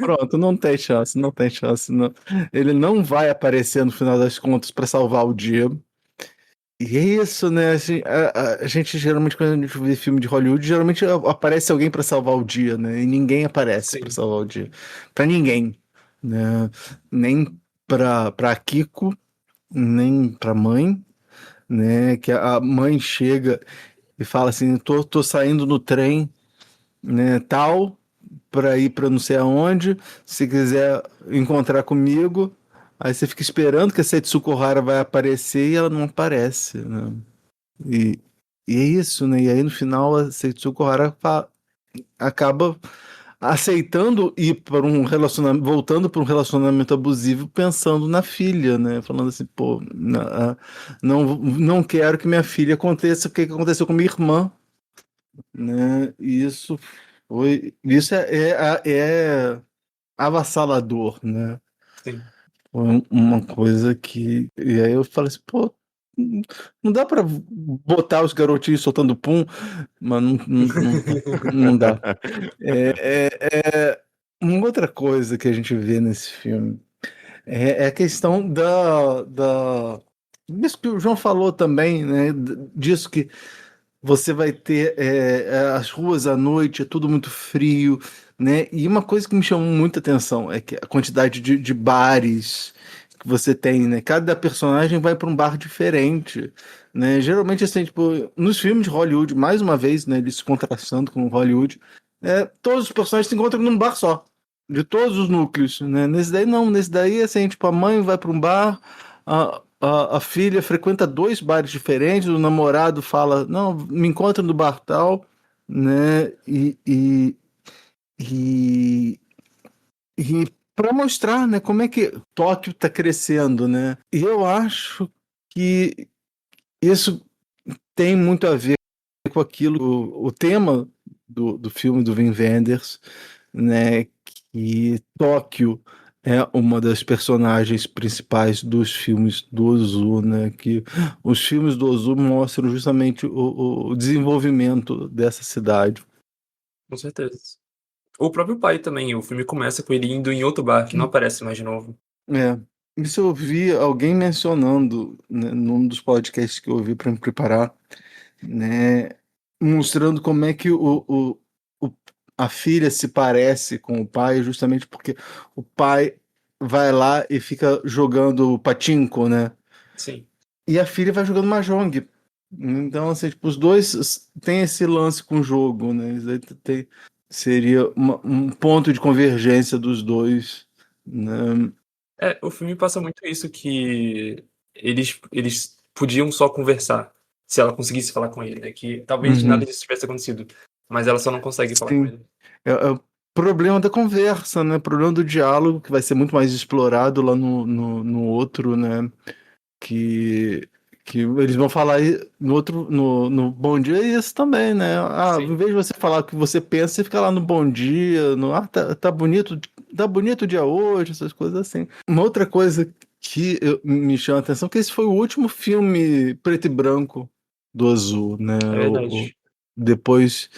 Pronto, não tem chance, não tem chance. Não. Ele não vai aparecer no final das contas para salvar o dia. E é isso, né? A gente geralmente, quando a gente vê filme de Hollywood, geralmente aparece alguém para salvar o dia, né? E ninguém aparece para salvar o dia. Para ninguém, né? Nem para Kiko, nem para mãe, né? Que a mãe chega e fala assim: tô saindo no trem, né? Tal, para ir para não sei aonde. Se quiser encontrar comigo. Aí você fica esperando que a Setsuko Hara vai aparecer e ela não aparece, né? E é isso, né? E aí no final a Setsuko Hara acaba aceitando ir para um relacionamento, voltando para um relacionamento abusivo, pensando na filha, né? Falando assim, pô, não quero que minha filha aconteça o que aconteceu com minha irmã, né? E isso é avassalador, né? Sim. Uma coisa que. E aí eu falei assim, pô, não dá pra botar os garotinhos soltando pum, mas não dá. Uma outra coisa que a gente vê nesse filme é a questão isso que o João falou também, né? Disso que você vai ter as ruas à noite, é tudo muito frio, né? E uma coisa que me chamou muita atenção é que a quantidade de bares que você tem, né? Cada personagem vai para um bar diferente, né? Geralmente, assim, tipo, nos filmes de Hollywood, mais uma vez, né? Eles se contrastando com Hollywood, todos os personagens se encontram num bar só, de todos os núcleos, né? Nesse daí não, nesse daí, assim, tipo, a mãe vai para um bar, a filha frequenta 2 bares diferentes, o namorado fala, não, me encontra no bar tal, né? E para mostrar, né, como é que Tóquio está crescendo, né? E eu acho que isso tem muito a ver com aquilo, o tema do filme do Wim Wenders, né? Que Tóquio é uma das personagens principais dos filmes do Ozu, né? Que os filmes do Ozu mostram justamente o desenvolvimento dessa cidade. Com certeza. O próprio pai também, o filme começa com ele indo em outro bar, que não aparece mais de novo. Isso eu vi alguém mencionando, né, num dos podcasts que eu ouvi para me preparar, né? Mostrando como é que a filha se parece com o pai, justamente porque o pai vai lá e fica jogando patinco, né? Sim. E a filha vai jogando mahjong. Então, assim, tipo, os dois têm esse lance com o jogo, né? Isso aí seria um ponto de convergência dos dois, né? O filme passa muito isso, que eles podiam só conversar, se ela conseguisse falar com ele, né? Que talvez nada disso tivesse acontecido, mas ela só não consegue falar com Sim. ele. É o problema da conversa, né? O problema do diálogo, que vai ser muito mais explorado lá no outro, né? Que eles vão falar no outro, no Bom Dia é isso também, né? Sim. Em vez de você falar o que você pensa, você fica lá no Bom Dia, tá bonito o dia hoje, essas coisas assim. Uma outra coisa que me chama a atenção é que esse foi o último filme preto e branco do Azul, né? É verdade. Depois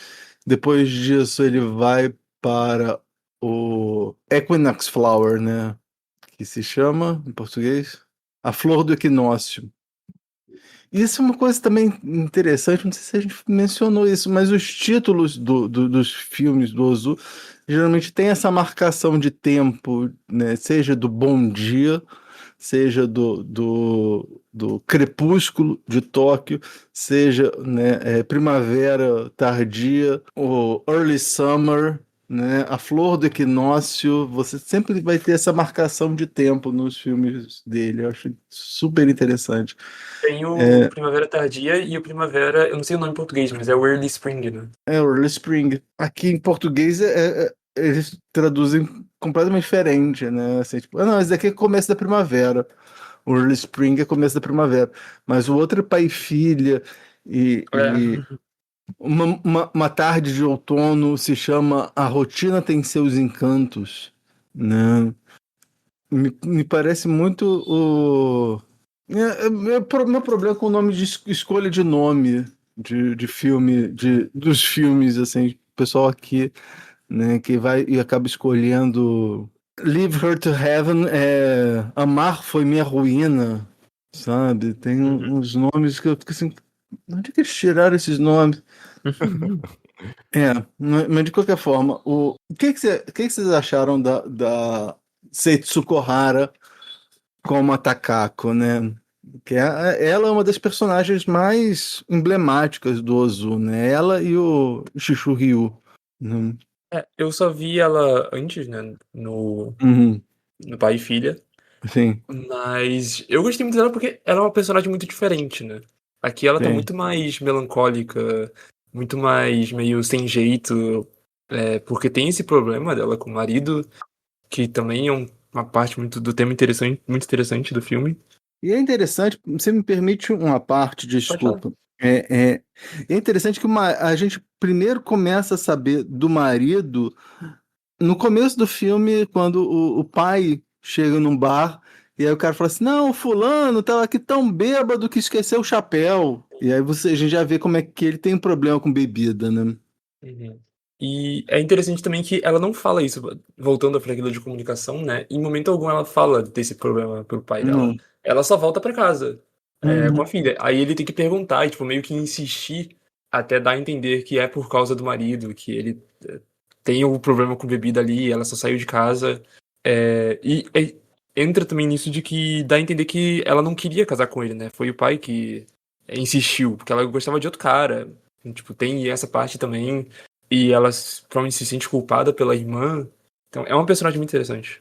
disso ele vai para o Equinox Flower, né? Que se chama, em português, A Flor do Equinócio. Isso é uma coisa também interessante, não sei se a gente mencionou isso, mas os títulos dos filmes do Ozu geralmente tem essa marcação de tempo, né? Seja do Bom Dia, seja do Crepúsculo de Tóquio, seja, né, Primavera Tardia, ou Early Summer, né, A Flor do Equinócio. Você sempre vai ter essa marcação de tempo nos filmes dele. Eu acho super interessante. Tem o Primavera Tardia e o Primavera, eu não sei o nome em português, mas é o Early Spring, né? É o Early Spring. Aqui em português eles traduzem completamente diferente, né? Assim, tipo, não, esse daqui é começo da primavera. O Early Spring é começo da primavera. Mas o outro é pai e filha. E uma tarde de outono se chama A Rotina Tem Seus Encantos, né? Me parece muito o. Meu problema com o nome de escolha de nome de filme, dos filmes, assim, o pessoal aqui, né, que vai e acaba escolhendo Leave Her to Heaven, Amar Foi Minha Ruína, sabe? Tem uns nomes que eu fico assim, onde é que eles tiraram esses nomes? Mas de qualquer forma, o que vocês acharam da Setsuko Hara como a Takako, né? Ela é uma das personagens mais emblemáticas do Ozu, né? Ela e o Shishu Ryu, né? Eu só vi ela antes, né, no Pai e Filha, Sim, mas eu gostei muito dela porque ela é uma personagem muito diferente, né? Aqui ela tá sim. muito mais melancólica, muito mais meio sem jeito, porque tem esse problema dela com o marido, que também é uma parte muito do tema interessante, muito interessante do filme. E é interessante, você me permite uma parte, desculpa. É interessante que a gente primeiro começa a saber do marido no começo do filme, quando o pai chega num bar e aí o cara fala assim: não, o fulano tava aqui tão bêbado que esqueceu o chapéu. E aí a gente já vê como é que ele tem um problema com bebida, né? Uhum. E é interessante também que ela não fala isso, voltando à aquilo de comunicação, né? Em momento algum ela fala desse problema pro pai dela. Não. Ela só volta pra casa com a Uhum. filha. Aí ele tem que perguntar e, tipo, meio que insistir até dar a entender que é por causa do marido, que ele tem o problema com bebida ali, ela só saiu de casa. Entra também nisso de que dá a entender que ela não queria casar com ele, né? Foi o pai que insistiu, porque ela gostava de outro cara. Tipo, tem essa parte também. E ela provavelmente se sente culpada pela irmã. Então, é uma personagem muito interessante.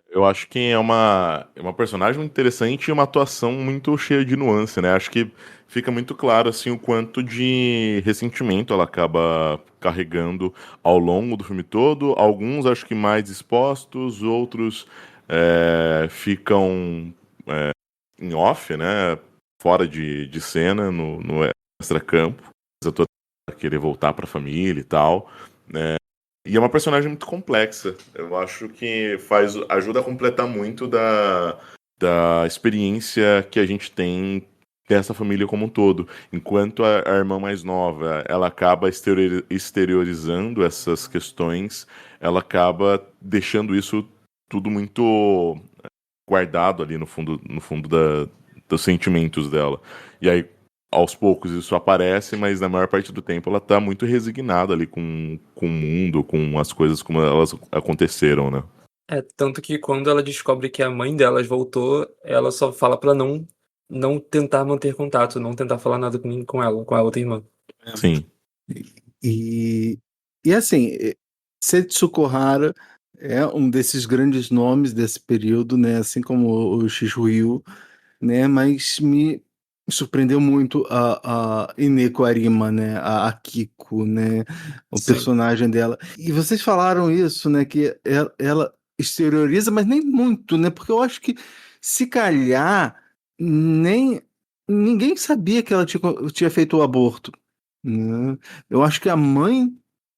Eu acho que é uma personagem muito interessante e uma atuação muito cheia de nuance, né? Acho que fica muito claro, assim, o quanto de ressentimento ela acaba carregando ao longo do filme todo. Alguns acho que mais expostos, outros ficam em off, né? Fora de cena, no extracampo. Eu tô a querer voltar pra família e tal, né? E é uma personagem muito complexa. Eu acho que ajuda a completar muito da experiência que a gente tem dessa família como um todo. Enquanto a irmã mais nova, ela acaba exteriorizando essas questões, ela acaba deixando isso tudo muito guardado ali no fundo dos sentimentos dela. E aí, aos poucos isso aparece, mas na maior parte do tempo ela tá muito resignada ali com o mundo, com as coisas como elas aconteceram, né? Tanto que quando ela descobre que a mãe delas voltou, ela só fala pra não tentar manter contato, não tentar falar nada com ela, com a outra irmã. Sim. E assim, Setsuko Hara é um desses grandes nomes desse período, né? Assim como o Shishuyu, né? Mas me surpreendeu muito a Ineko Arima, né? A Kiko, né? O Sim. personagem dela. E vocês falaram isso, né? Que ela exterioriza, mas nem muito, né? Porque eu acho que se calhar nem ninguém sabia que ela tinha feito o aborto, né? Eu acho que a mãe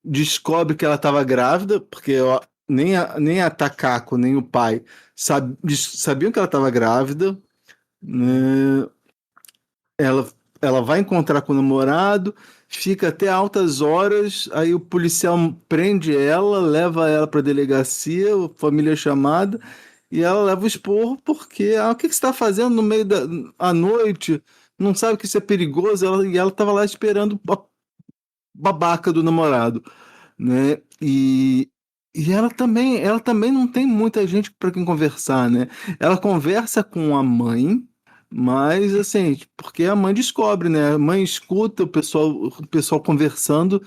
descobre que ela estava grávida, porque nem a Takako, nem o pai sabiam que ela estava grávida, né? Ela vai encontrar com o namorado, fica até altas horas, aí o policial prende ela, leva ela para a delegacia, a família é chamada, e ela leva o esporro porque, o que você está fazendo no meio à noite? Não sabe que isso é perigoso? E ela estava lá esperando a babaca do namorado, né? E ela também não tem muita gente para quem conversar, né? Ela conversa com a mãe, mas assim, porque a mãe descobre, né? A mãe escuta o pessoal conversando,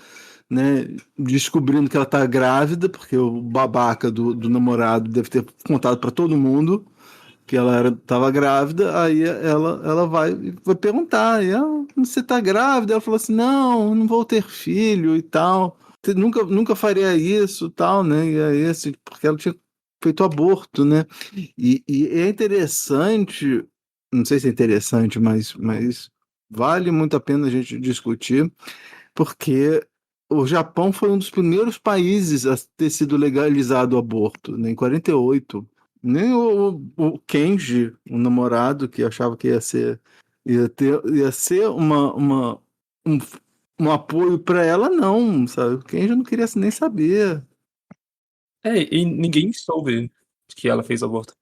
né? Descobrindo que ela tá grávida, porque o babaca do namorado deve ter contado para todo mundo que ela estava grávida. Aí ela vai perguntar, você tá grávida? Ela falou assim, não vou ter filho e tal. Nunca faria isso, tal, né? E aí, assim, porque ela tinha feito aborto, né? E é interessante, não sei se é interessante, mas vale muito a pena a gente discutir, porque o Japão foi um dos primeiros países a ter sido legalizado o aborto, né? Em 48. Nem o Kenji, o namorado que achava que ia ser um, um apoio para ela, não, sabe? O Kenji não queria nem saber. E ninguém soube que ela fez aborto.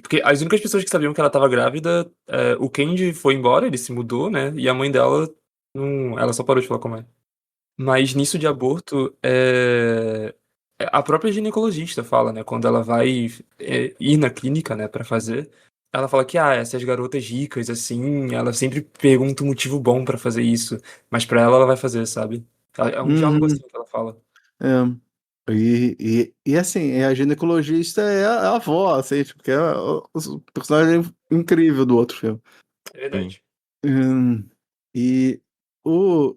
Porque as únicas pessoas que sabiam que ela tava grávida, o Kenji foi embora, ele se mudou, né? E a mãe dela, ela só parou de falar com a mãe. Mas nisso de aborto, a própria ginecologista fala, né? Quando ela vai ir na clínica, né, pra fazer, ela fala que, essas garotas ricas, assim, ela sempre pergunta um motivo bom pra fazer isso. Mas pra ela vai fazer, sabe? É um diálogo assim que ela fala. E assim, a ginecologista é a avó, assim, tipo, que é o personagem incrível do outro filme. É verdade. E o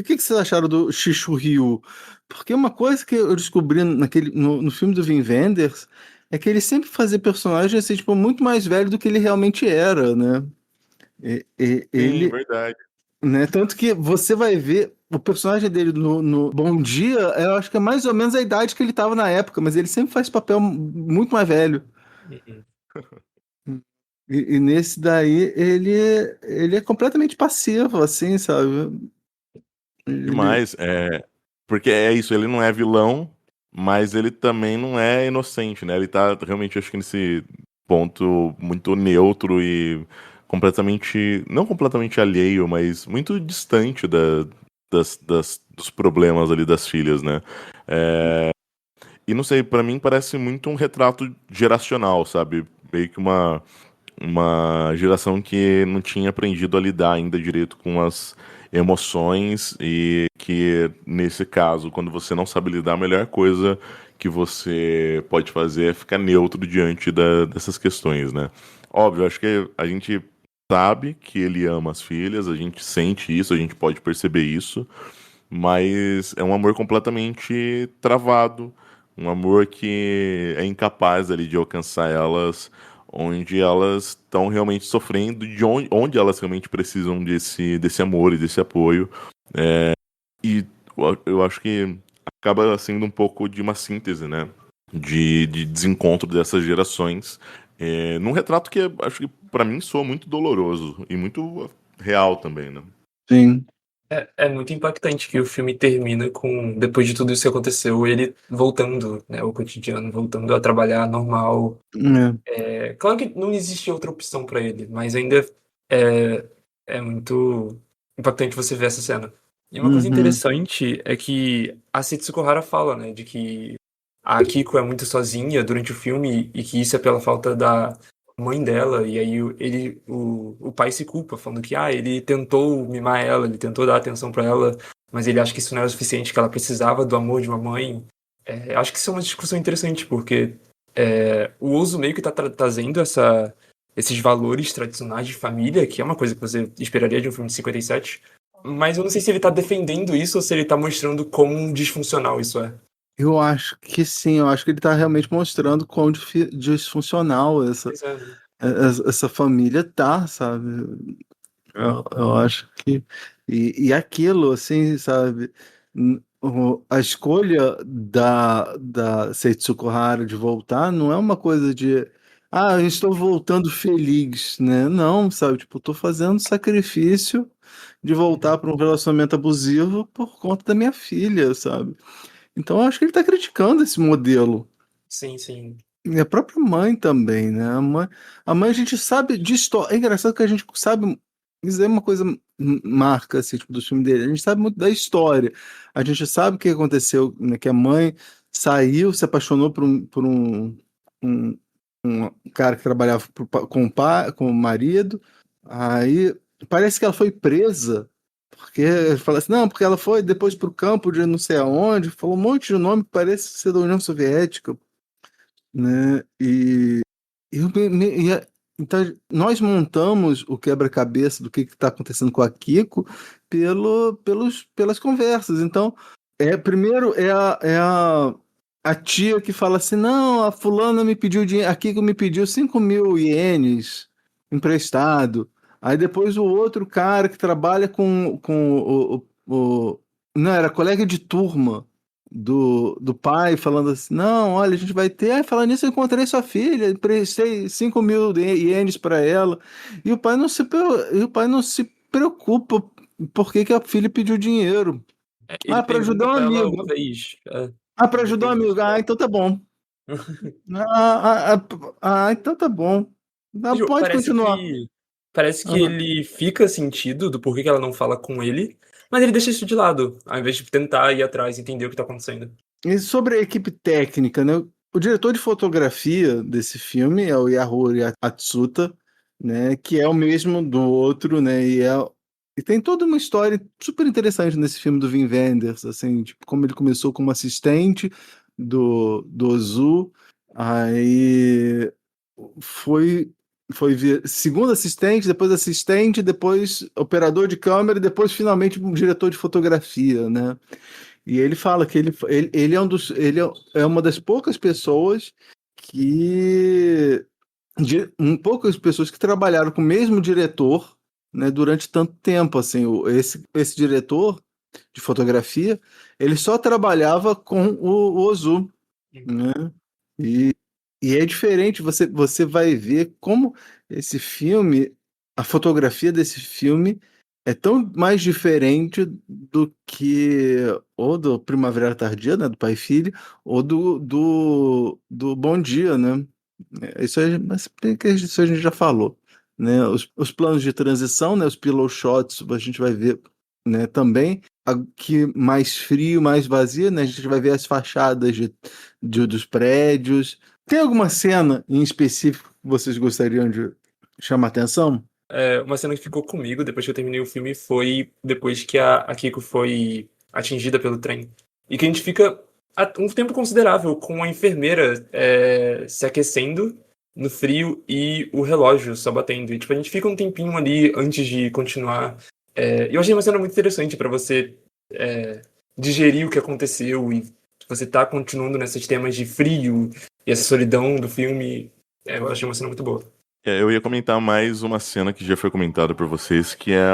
que vocês acharam do Shishu? Porque uma coisa que eu descobri no filme do Wim Wenders é que ele sempre fazia personagem assim, tipo, muito mais velho do que ele realmente era, né? Ele, Verdade. né? Tanto que você vai ver o personagem dele no Bom Dia, eu acho que é mais ou menos a idade que ele estava na época, mas ele sempre faz papel muito mais velho. E nesse daí ele é completamente passivo, assim, sabe? Demais. Porque é isso, ele não é vilão, mas ele também não é inocente, né? Ele tá realmente, acho que nesse ponto muito neutro e completamente, não completamente alheio, mas muito distante dos problemas ali das filhas, né? E não sei, pra mim parece muito um retrato geracional, sabe? Meio que uma geração que não tinha aprendido a lidar ainda direito com as emoções e que, nesse caso, quando você não sabe lidar, a melhor coisa que você pode fazer é ficar neutro diante dessas questões, né? Óbvio, acho que a gente sabe que ele ama as filhas, a gente sente isso, a gente pode perceber isso, mas é um amor completamente travado, um amor que é incapaz ali de alcançar elas onde elas estão realmente sofrendo, de onde elas realmente precisam desse amor e desse apoio. E eu acho que acaba sendo um pouco de uma síntese, né? De desencontro dessas gerações. Num retrato que acho que pra mim soa muito doloroso e muito real também, né? Sim. É muito impactante que o filme termina com, depois de tudo isso que aconteceu, ele voltando, né, ao cotidiano, voltando a trabalhar normal. Claro que não existe outra opção pra ele, mas ainda é muito impactante você ver essa cena. E uma coisa interessante é que a Setsuko Hara fala, né, de que a Akiko é muito sozinha durante o filme e que isso é pela falta da mãe dela, e aí o pai se culpa, falando que ele tentou mimar ela, ele tentou dar atenção pra ela, mas ele acha que isso não era o suficiente, que ela precisava do amor de uma mãe. Acho que isso é uma discussão interessante, porque o Ozu meio que tá trazendo esses valores tradicionais de família, que é uma coisa que você esperaria de um filme de 57, mas eu não sei se ele tá defendendo isso ou se ele tá mostrando quão disfuncional isso é. Eu acho que sim, eu acho que ele tá realmente mostrando quão disfuncional Pois é. essa família tá, sabe? Eu acho que. E aquilo, assim, sabe? A escolha da Setsuko Hara de voltar não é uma coisa de. Ah, eu estou voltando feliz, né? Não, sabe? Tipo, eu tô fazendo sacrifício de voltar para um relacionamento abusivo por conta da minha filha, sabe? Então, eu acho que ele tá criticando esse modelo. Sim, sim. E a própria mãe também, né? A mãe a gente sabe de história. É engraçado que a gente sabe. Isso é uma coisa marca assim, tipo, do filme dele. A gente sabe muito da história. A gente sabe o que aconteceu, né? Que a mãe saiu, se apaixonou um, um cara que trabalhava com com o marido. Aí parece que ela foi presa. Porque ele fala assim, não, porque ela foi depois para o campo de não sei aonde, falou um monte de nome que parece ser da União Soviética, né? Então nós montamos o quebra-cabeça do que está acontecendo com a Kiko pelas conversas. Então, primeiro a tia que fala assim, não, a fulana me pediu dinheiro, a Kiko me pediu 5.000 ienes emprestado. Aí depois o outro cara que trabalha com não, era colega de turma do pai, falando assim, não, olha, a gente vai ter. Falando nisso, eu encontrei sua filha, emprestei 5.000 ienes para ela. E o pai não se preocupa por que a filha pediu dinheiro. Ele Para ajudar um pergunta pra ela amigo. uma vez. Para ajudar um amigo. Então tá bom. Então tá bom. Pode continuar. Parece que ele fica sentido do porquê que ela não fala com ele, mas ele deixa isso de lado, ao invés de tentar ir atrás e entender o que tá acontecendo. E sobre a equipe técnica, né? O diretor de fotografia desse filme é o Yahori Atsuta, né? Que é o mesmo do outro, né? E tem toda uma história super interessante nesse filme do Wim Wenders, assim, tipo, como ele começou como assistente do Ozu, aí foi segundo assistente, depois operador de câmera e depois finalmente um diretor de fotografia, né? E ele fala que ele é uma das poucas pessoas poucas pessoas que trabalharam com o mesmo diretor, né, durante tanto tempo, assim, esse diretor de fotografia, ele só trabalhava com o Ozu, né? E é diferente, você vai ver como esse filme, a fotografia desse filme é tão mais diferente do que ou do Primavera Tardia, né, do Pai e Filho, ou do Bom Dia, né? Mas isso a gente já falou, né? Os planos de transição, né, os pillow shots, a gente vai ver, né, também. Aqui mais frio, mais vazio, né? A gente vai ver as fachadas dos prédios. Tem alguma cena em específico que vocês gostariam de chamar atenção? Uma cena que ficou comigo depois que eu terminei o filme foi depois que a Kiko foi atingida pelo trem. E que a gente fica um tempo considerável com a enfermeira se aquecendo no frio e o relógio só batendo. E tipo, a gente fica um tempinho ali antes de continuar. Eu achei uma cena muito interessante para você digerir o que aconteceu e você tá continuando nesses temas de frio e essa solidão do filme. Eu achei uma cena muito boa. Eu ia comentar mais uma cena que já foi comentada por vocês, que é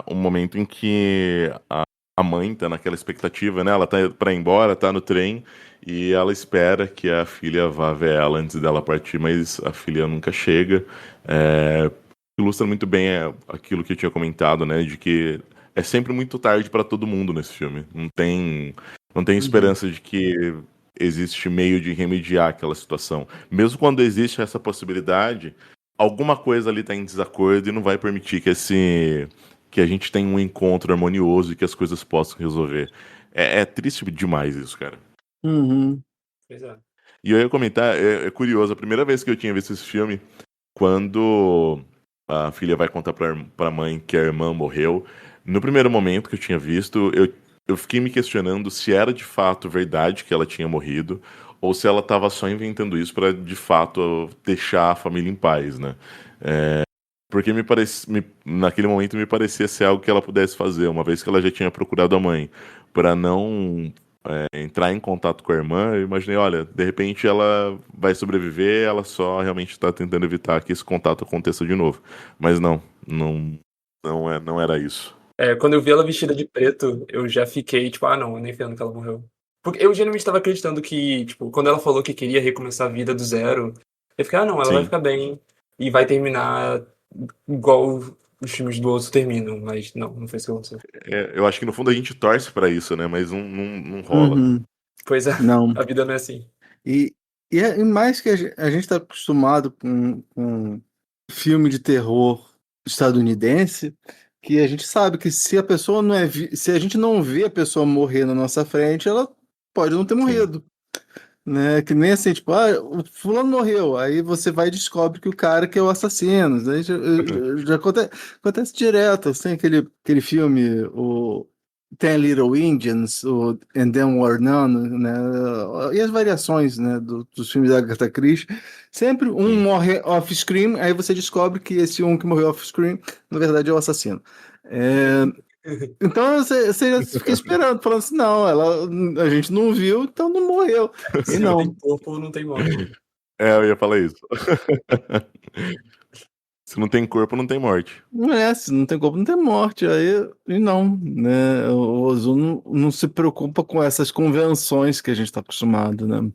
o momento em que a mãe tá naquela expectativa, né? Ela tá pra ir embora, tá no trem, e ela espera que a filha vá ver ela antes dela partir, mas a filha nunca chega. Ilustra muito bem aquilo que eu tinha comentado, né? De que é sempre muito tarde pra todo mundo nesse filme. Não tem esperança de que existe meio de remediar aquela situação. Mesmo quando existe essa possibilidade, alguma coisa ali tá em desacordo e não vai permitir que a gente tenha um encontro harmonioso e que as coisas possam resolver. É triste demais isso, cara. Uhum. Pois é. E eu ia comentar, é curioso, a primeira vez que eu tinha visto esse filme, quando a filha vai contar pra mãe que a irmã morreu, no primeiro momento que eu tinha visto, eu fiquei me questionando se era de fato verdade que ela tinha morrido, ou se ela estava só inventando isso pra de fato deixar a família em paz, né? Porque naquele momento me parecia ser algo que ela pudesse fazer, uma vez que ela já tinha procurado a mãe, para não entrar em contato com a irmã. Eu imaginei, olha, de repente ela vai sobreviver, ela só realmente está tentando evitar que esse contato aconteça de novo. Mas não era isso. Quando eu vi ela vestida de preto, eu já fiquei, tipo, não, eu nem ferrando que ela morreu. Porque eu genuinamente estava acreditando que, tipo, quando ela falou que queria recomeçar a vida do zero, eu fiquei, não, ela Sim. vai ficar bem e vai terminar igual os filmes do outro terminam, mas não foi isso que aconteceu. Eu acho que no fundo a gente torce pra isso, né? Mas não rola. Uhum. Pois é, Não. a vida não é assim. E mais que a gente está acostumado com filme de terror estadunidense, que a gente sabe que se a pessoa não se a gente não vê a pessoa morrer na nossa frente, ela pode não ter morrido. Né? Que nem assim, tipo, o fulano morreu, aí você vai e descobre que o cara que é o assassino. Aí já acontece direto, assim, aquele filme, o Ten Little Indians, o And Then Were None, né? E as variações, né, dos filmes da Agatha Christie, sempre um morre off-screen, aí você descobre que esse um que morreu off-screen, na verdade é o assassino. Então você já fica esperando, falando assim, não, a gente não viu, então não morreu. Se não tem corpo, não tem morte. Eu ia falar isso. Se não tem corpo, não tem morte. Se não tem corpo, não tem morte. E não, né? O Ozu não se preocupa com essas convenções que a gente está acostumado, né?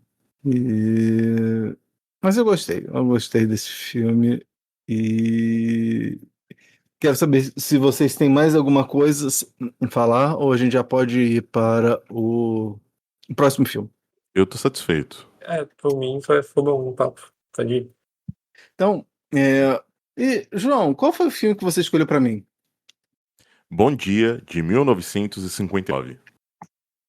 Mas eu gostei desse filme e quero saber se vocês têm mais alguma coisa a falar ou a gente já pode ir para o próximo filme. Eu tô satisfeito. Por mim foi bom o papo. Pode ir. Então, e, João, qual foi o filme que você escolheu para mim? Bom Dia, de 1959.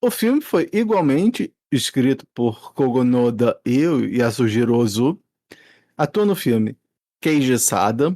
O filme foi igualmente escrito por Kogonoda e Yasujiro Ozu. Atua no filme Keiji Sada,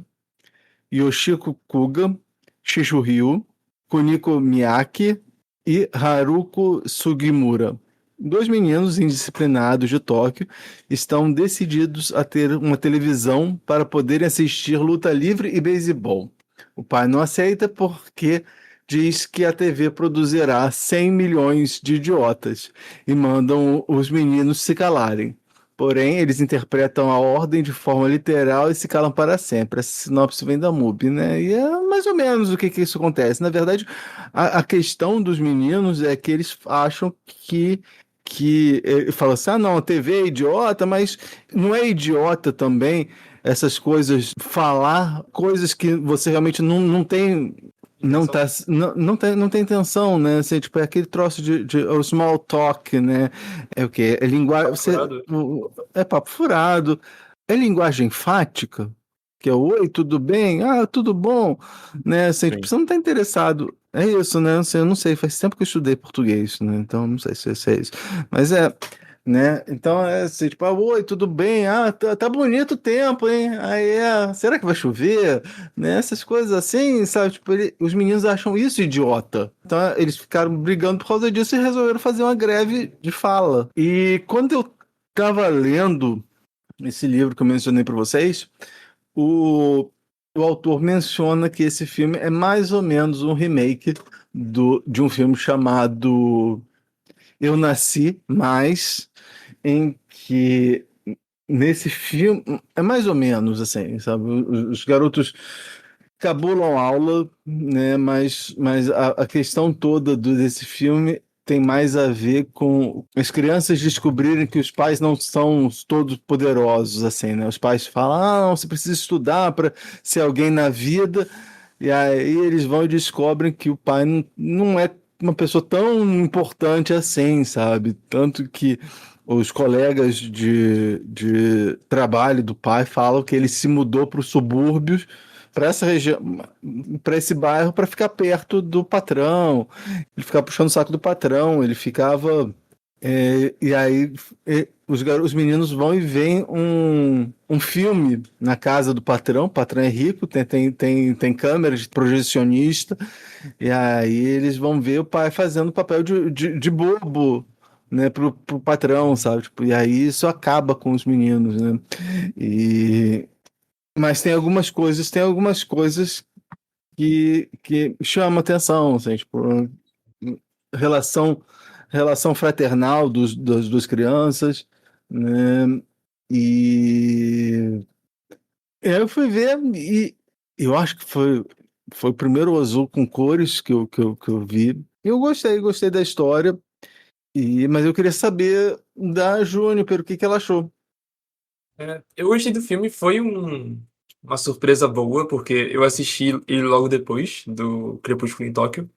Yoshiko Kuga, Shishu Ryu, Kuniko Miyake e Haruko Sugimura. 2 meninos indisciplinados de Tóquio estão decididos a ter uma televisão para poderem assistir luta livre e beisebol. O pai não aceita porque diz que a TV produzirá 100 milhões de idiotas e mandam os meninos se calarem. Porém, eles interpretam a ordem de forma literal e se calam para sempre. Essa sinopse vem da MUBI, né? E é mais ou menos o que isso acontece. Na verdade, a questão dos meninos é que eles acham que falam assim, não, a TV é idiota, mas não é idiota também essas coisas, falar coisas que você realmente não tem... Não tem intenção, né? Assim, tipo, é aquele troço de o small talk, né? É o quê? É linguagem. É papo furado. É linguagem enfática, que é oi, tudo bem? Tudo bom, né? Assim, tipo, você não tá interessado. É isso, né? Eu não sei, faz tempo que eu estudei português, né? Então não sei se é isso. Mas né? Então é assim, tipo, oi, tudo bem? Tá bonito o tempo, hein? Aí será que vai chover? Né? Essas coisas assim, sabe? Tipo, os meninos acham isso idiota. Então eles ficaram brigando por causa disso e resolveram fazer uma greve de fala. E quando eu tava lendo esse livro que eu mencionei para vocês, o autor menciona que esse filme é mais ou menos um remake de um filme chamado Eu Nasci Mais, em que nesse filme é mais ou menos assim, sabe? Os garotos cabulam aula, né? Mas a questão toda desse filme tem mais a ver com as crianças descobrirem que os pais não são todos poderosos, assim, né? Os pais falam, não, você precisa estudar para ser alguém na vida, e aí eles vão e descobrem que o pai não é uma pessoa tão importante assim, sabe? Tanto que os colegas de trabalho do pai falam que ele se mudou para os subúrbios, para essa região, para esse bairro, para ficar perto do patrão. Ele ficava puxando o saco do patrão, ele ficava... e aí os meninos vão e veem um filme na casa do patrão. O patrão é rico, tem câmera de projecionista, e aí eles vão ver o pai fazendo papel de bobo, né, pro patrão, sabe? Tipo, e aí isso acaba com os meninos, né? Mas tem algumas coisas que chamam atenção, assim, tipo, relação, relação fraternal dos crianças, né? E eu fui ver e eu acho que foi o primeiro Azul com cores que eu vi. E eu gostei da história, mas eu queria saber da Júniper o que ela achou. Eu gostei do filme, foi uma surpresa boa, porque eu assisti ele logo depois do Crepúsculo em Tóquio.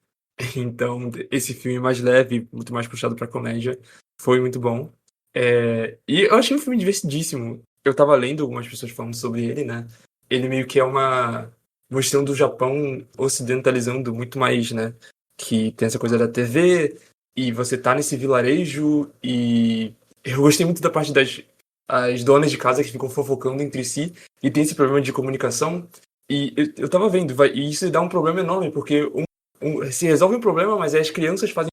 Então, esse filme mais leve, muito mais puxado pra comédia, foi muito bom. E eu achei um filme divertidíssimo. Eu tava lendo algumas pessoas falando sobre ele, né? Ele meio que é mostrando o Japão ocidentalizando muito mais, né? Que tem essa coisa da TV, e você tá nesse vilarejo, e eu gostei muito da parte as donas de casa que ficam fofocando entre si, e tem esse problema de comunicação. E eu tava vendo, e isso dá um problema enorme, porque se resolve um problema, mas aí as crianças fazem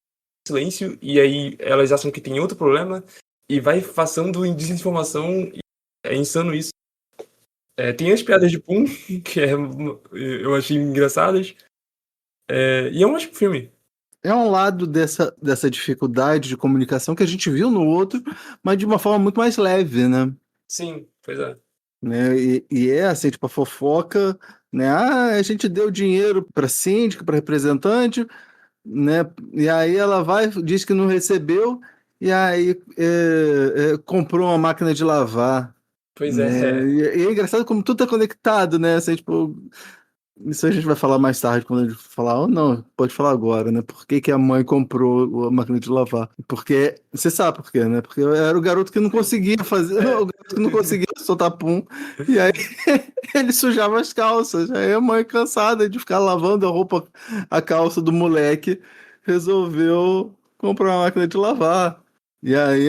silêncio, e aí elas acham que tem outro problema, e vai passando em desinformação, e é insano isso. Tem as piadas de Pum, que eu achei engraçadas, e é um ótimo filme. É um lado dessa dificuldade de comunicação que a gente viu no outro, mas de uma forma muito mais leve, né? Sim, pois é. Né? E é assim, tipo, a fofoca, né? A gente deu dinheiro para síndica, para representante, né? E aí ela vai, diz que não recebeu, e aí comprou uma máquina de lavar. Pois Né? é. E é engraçado como tudo tá conectado, né? Assim, tipo, isso a gente vai falar mais tarde, quando a gente falar, ou não, pode falar agora, né? Por que a mãe comprou a máquina de lavar? Porque, você sabe por quê, né? Porque eu era o garoto que não conseguia fazer, o garoto que não conseguia soltar pum, e aí ele sujava as calças. Aí a mãe, cansada de ficar lavando a calça do moleque, resolveu comprar uma máquina de lavar. E aí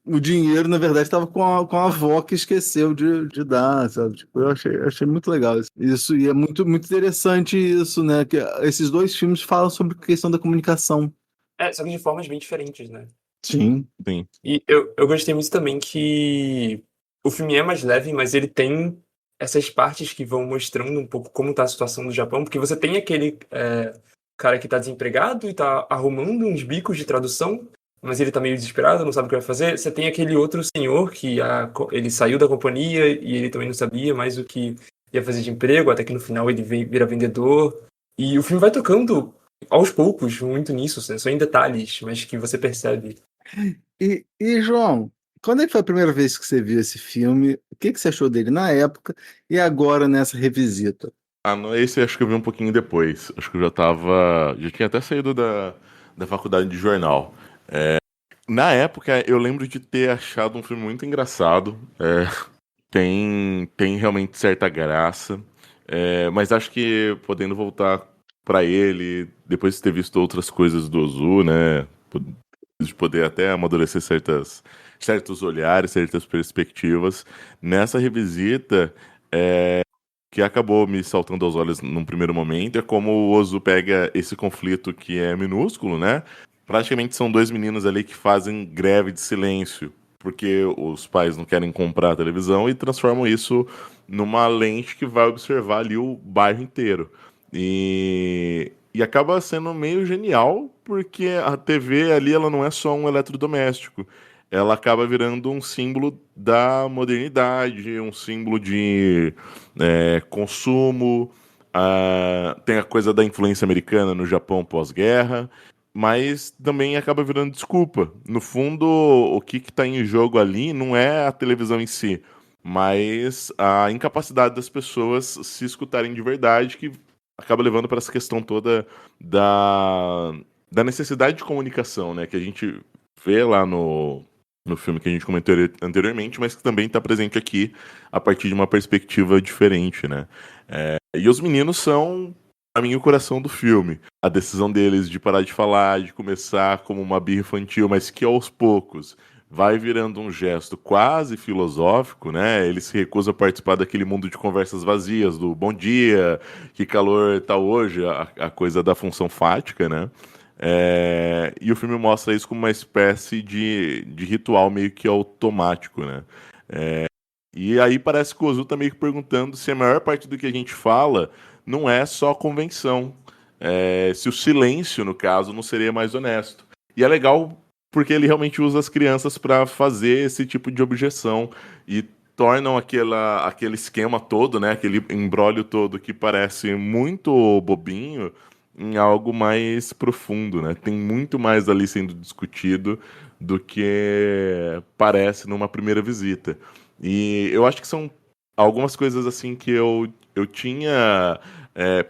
o dinheiro, na verdade, estava com a avó que esqueceu de dar, sabe? Tipo, eu achei muito legal isso. E é muito, muito interessante isso, né? Que esses dois filmes falam sobre a questão da comunicação. Só que de formas bem diferentes, né? Sim. Sim. E eu gostei muito também que o filme é mais leve, mas ele tem essas partes que vão mostrando um pouco como tá a situação do Japão, porque você tem aquele cara que tá desempregado e tá arrumando uns bicos de tradução, mas ele tá meio desesperado, não sabe o que vai fazer. Você tem aquele outro senhor que ele saiu da companhia e ele também não sabia mais o que ia fazer de emprego, até que no final ele vira vendedor. E o filme vai tocando aos poucos muito nisso, né? Só em detalhes, mas que você percebe. E João, quando é que foi a primeira vez que você viu esse filme? O que você achou dele na época e agora nessa revisita? Esse acho que eu vi um pouquinho depois. Acho que eu já tinha até saído da faculdade de jornal. Na época, eu lembro de ter achado um filme muito engraçado. Tem realmente certa graça. Mas acho que podendo voltar pra ele, depois de ter visto outras coisas do Ozu, né? De poder até amadurecer certos olhares, certas perspectivas. Nessa revisita, que acabou me saltando aos olhos num primeiro momento, é como o Ozu pega esse conflito que é minúsculo, né? Praticamente são dois meninos ali que fazem greve de silêncio, porque os pais não querem comprar a televisão e transformam isso numa lente que vai observar ali o bairro inteiro. E acaba sendo meio genial, porque a TV ali ela não é só um eletrodoméstico. Ela acaba virando um símbolo da modernidade, um símbolo de consumo. Tem a coisa da influência americana no Japão pós-guerra, mas também acaba virando desculpa. No fundo, o que está em jogo ali não é a televisão em si, mas a incapacidade das pessoas se escutarem de verdade, que acaba levando para essa questão toda da necessidade de comunicação, né? Que a gente vê lá no filme que a gente comentou anteriormente, mas que também está presente aqui a partir de uma perspectiva diferente, né? E os meninos são, pra mim, o coração do filme. A decisão deles de parar de falar, de começar como uma birra infantil, mas que aos poucos vai virando um gesto quase filosófico, né? Ele se recusa a participar daquele mundo de conversas vazias, do bom dia, que calor tá hoje, a coisa da função fática, né? E o filme mostra isso como uma espécie de ritual meio que automático, né? E aí parece que o Ozu tá meio que perguntando se a maior parte do que a gente fala não é só convenção. Se o silêncio, no caso, não seria mais honesto. E é legal porque ele realmente usa as crianças para fazer esse tipo de objeção e tornam aquele esquema todo, né, aquele imbróglio todo que parece muito bobinho em algo mais profundo, né? Tem muito mais ali sendo discutido do que parece numa primeira visita. E eu acho que são algumas coisas assim que eu tinha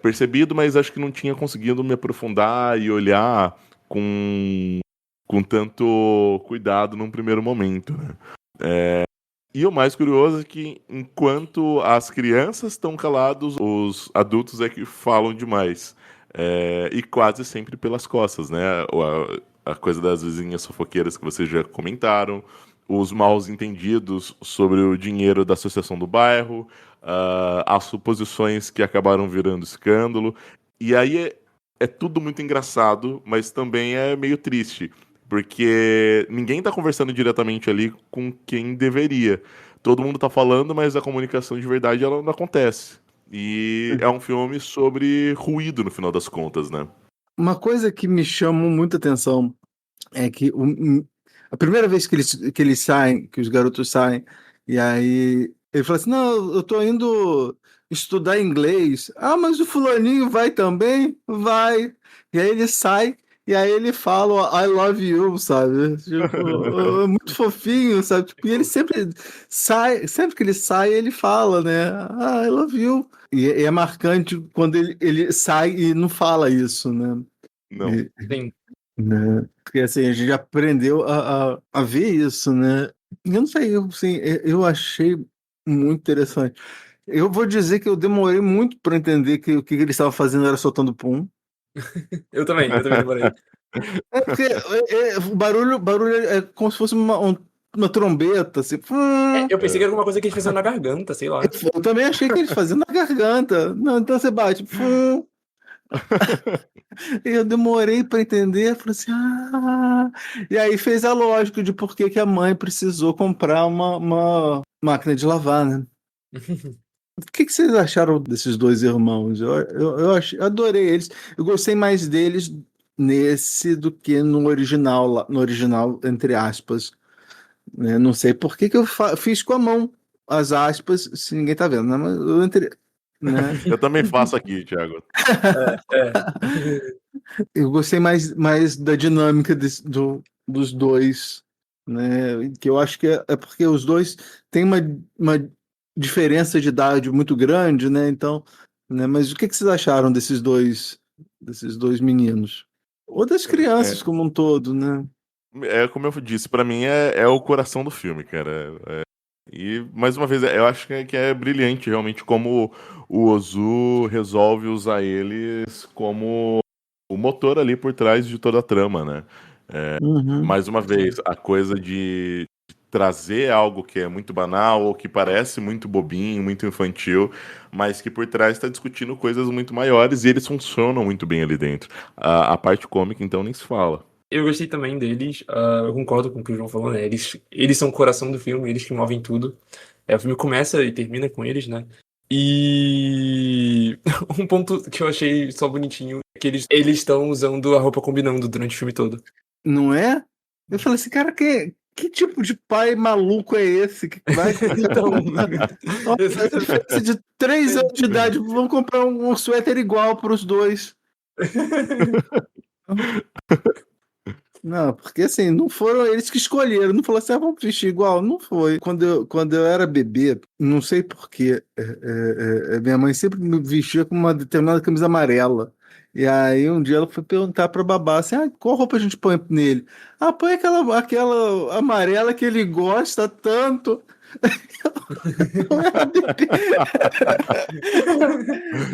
percebido, mas acho que não tinha conseguido me aprofundar e olhar com tanto cuidado num primeiro momento, né? E o mais curioso é que enquanto as crianças estão calados, os adultos é que falam demais. E quase sempre pelas costas, né? A coisa das vizinhas fofoqueiras que vocês já comentaram, os maus entendidos sobre o dinheiro da associação do bairro, as suposições que acabaram virando escândalo. E aí é tudo muito engraçado, mas também é meio triste, porque ninguém tá conversando diretamente ali com quem deveria. Todo mundo tá falando, mas a comunicação de verdade ela não acontece. E é um filme sobre ruído, no final das contas, né? Uma coisa que me chamou muita atenção é que a primeira vez que eles saem, que os garotos saem, e aí ele fala assim, não, eu tô indo estudar inglês. Ah, mas o fulaninho vai também? Vai. E aí ele sai, e aí ele fala I love you, sabe? Tipo, é muito fofinho, sabe? Tipo, e ele sempre sai, sempre que ele sai, ele fala, né? I love you. E é marcante quando ele sai e não fala isso, né? Não. Sim. Né? Porque assim, a gente aprendeu a ver isso, né? Eu não sei, eu achei muito interessante. Eu vou dizer que eu demorei muito para entender que o que ele estava fazendo era soltando pum. Eu também demorei. Porque o barulho é como se fosse uma trombeta, assim. Eu pensei que era alguma coisa que eles faziam na garganta, sei lá. Eu também achei que eles faziam na garganta. Não, então você bate. Eu demorei para entender, falei assim, e aí fez a lógica de por que a mãe precisou comprar uma máquina de lavar, né? O que vocês acharam desses dois irmãos? Eu adorei eles. Eu gostei mais deles nesse do que no original, entre aspas. Né? Não sei por que eu fiz com a mão as aspas, se ninguém tá vendo, né? Mas né? Eu também faço aqui, Thiago. Eu gostei mais da dinâmica dos dois, né? Que eu acho que é porque os dois têm uma diferença de idade muito grande, né? Então, né? Mas o que vocês acharam desses dois meninos? Ou das crianças como um todo, né? Como eu disse, pra mim é o coração do filme, cara. E, mais uma vez, eu acho que é brilhante realmente como o Ozu resolve usar eles como o motor ali por trás de toda a trama, né? Mais uma vez, a coisa de trazer algo que é muito banal ou que parece muito bobinho, muito infantil, mas que por trás está discutindo coisas muito maiores e eles funcionam muito bem ali dentro. A parte cômica, então, nem se fala. Eu gostei também deles, eu concordo com o que o João falou, né? Eles são o coração do filme, eles que movem tudo. O filme começa e termina com eles, né? E um ponto que eu achei só bonitinho é que eles estão usando a roupa combinando durante o filme todo. Não é? Eu falei assim, cara, que tipo de pai maluco é esse que vai então, de 3 anos de idade, vamos comprar um suéter igual para os dois. Não, porque assim, não foram eles que escolheram, não falou assim, vamos vestir igual, não foi. Quando eu era bebê, não sei porquê, minha mãe sempre me vestia com uma determinada camisa amarela. E aí um dia ela foi perguntar pra babá assim, qual roupa a gente põe nele? Põe aquela amarela que ele gosta tanto.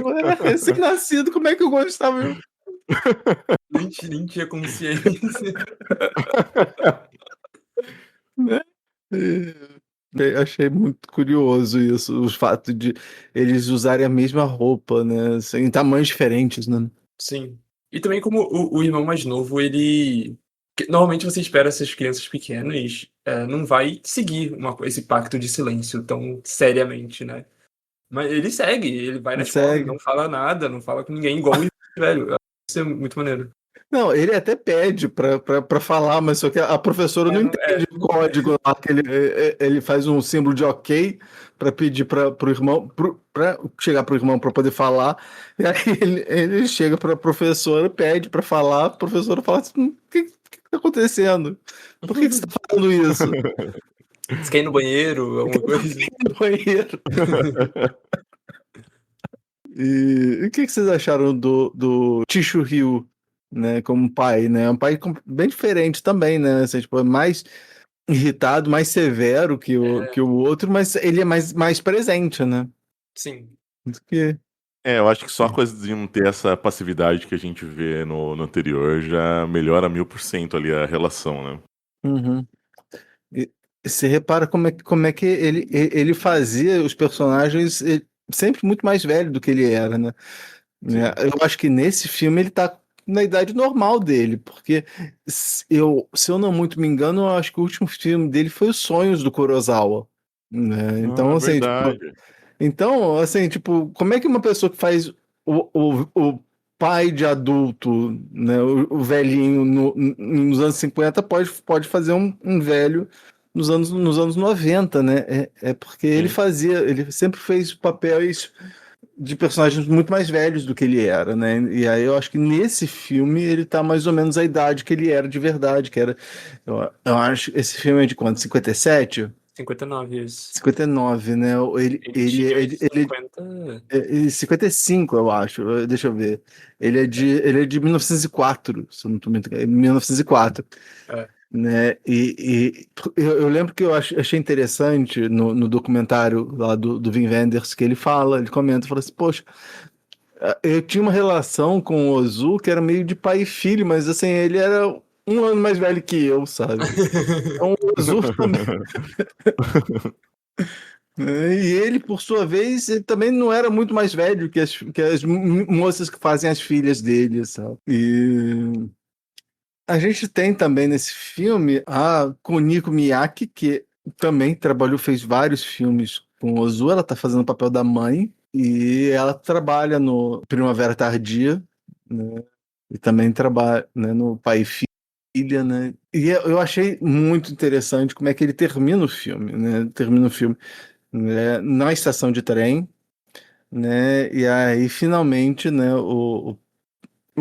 Eu era recém-nascido, como é que eu gostava? Nem tinha consciência. Né? Achei muito curioso isso, o fato de eles usarem a mesma roupa, né? Assim, em tamanhos diferentes, né? Sim. E também como o irmão mais novo, ele... Normalmente você espera essas crianças pequenas, não vai seguir esse pacto de silêncio tão seriamente, né? Mas ele segue, ele vai na escola, Segue. não fala nada, não fala com ninguém, igual o irmão velho. Isso é muito maneiro. Não, ele até pede pra falar, mas só que a professora não entende o código lá, que ele faz um símbolo de ok pra pedir pro irmão, pra chegar pro irmão pra poder falar, e aí ele chega pra professora, pede pra falar, a professora fala assim, o que tá acontecendo? Por que você tá falando isso? Você quer ir no banheiro, alguma coisa? No banheiro. E o que vocês acharam do Chishu Ryu, né, como pai, né? Um pai bem diferente também, né? Assim, tipo, mais irritado, mais severo que o outro, mas ele é mais presente, né? Sim. Que... Eu acho que só a coisa de não ter essa passividade que a gente vê no anterior já melhora 1000% ali a relação, né? Uhum. E você repara como é que ele fazia os personagens sempre muito mais velho do que ele era, né? Eu acho que nesse filme ele tá na idade normal dele, porque se eu não muito me engano, eu acho que o último filme dele foi Os Sonhos do Kurosawa, né? Então, assim, verdade. tipo, como é que uma pessoa que faz o pai de adulto, né, o velhinho nos anos 50 pode fazer um velho nos anos 90, né? É porque ele sempre fez papéis de personagens muito mais velhos do que ele era, né? E aí eu acho que nesse filme ele tá mais ou menos a idade que ele era de verdade, que era... Eu acho... Esse filme é de quanto? 57? 59, isso. 59, né? Ele 55, eu acho. Deixa eu ver. Ele é de 1904, se eu não tô mentindo. 1904. Né? E eu lembro que eu achei interessante no documentário lá do Wim Wenders que ele comenta assim, poxa, eu tinha uma relação com o Ozu que era meio de pai e filho, mas assim, ele era um ano mais velho que eu, sabe? Então o Ozu também... E ele, por sua vez, ele também não era muito mais velho que as moças que fazem as filhas dele, sabe? E a gente tem também nesse filme a Kuniko Miyake, que também fez vários filmes com o Ozu. Ela tá fazendo o papel da mãe e ela trabalha no Primavera Tardia, né? E também trabalha, né, no Pai e Filha, né? E eu achei muito interessante como é que ele termina o filme, né? Termina o filme, né, na estação de trem, né? E aí finalmente, né, o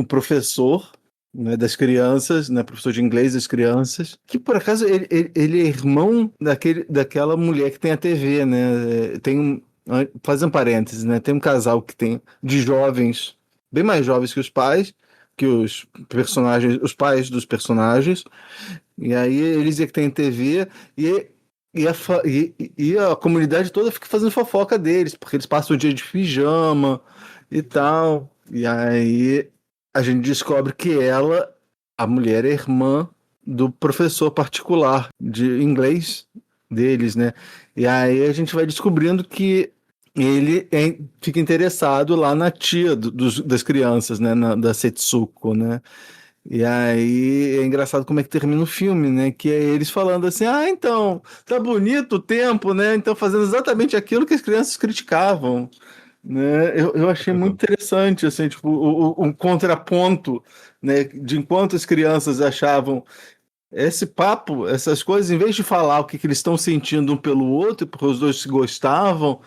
professor, né, das crianças, né, professor de inglês das crianças, que por acaso ele é irmão daquela mulher que tem a TV, né? Fazendo parênteses, né? Tem um casal que tem de jovens, bem mais jovens que os pais, que os personagens, os pais dos personagens, e aí eles é que tem TV e a comunidade toda fica fazendo fofoca deles, porque eles passam o dia de pijama e tal. E aí a gente descobre que a mulher, é irmã do professor particular de inglês deles, né? E aí a gente vai descobrindo que ele fica interessado lá na tia das crianças, né? Da Setsuko, né? E aí é engraçado como é que termina o filme, né? Que é eles falando assim, então, tá bonito o tempo, né? Então fazendo exatamente aquilo que as crianças criticavam, né? Eu achei muito interessante, assim, tipo, um contraponto, né? De enquanto as crianças achavam esse papo, essas coisas, em vez de falar o que eles estão sentindo um pelo outro, porque os dois se gostavam,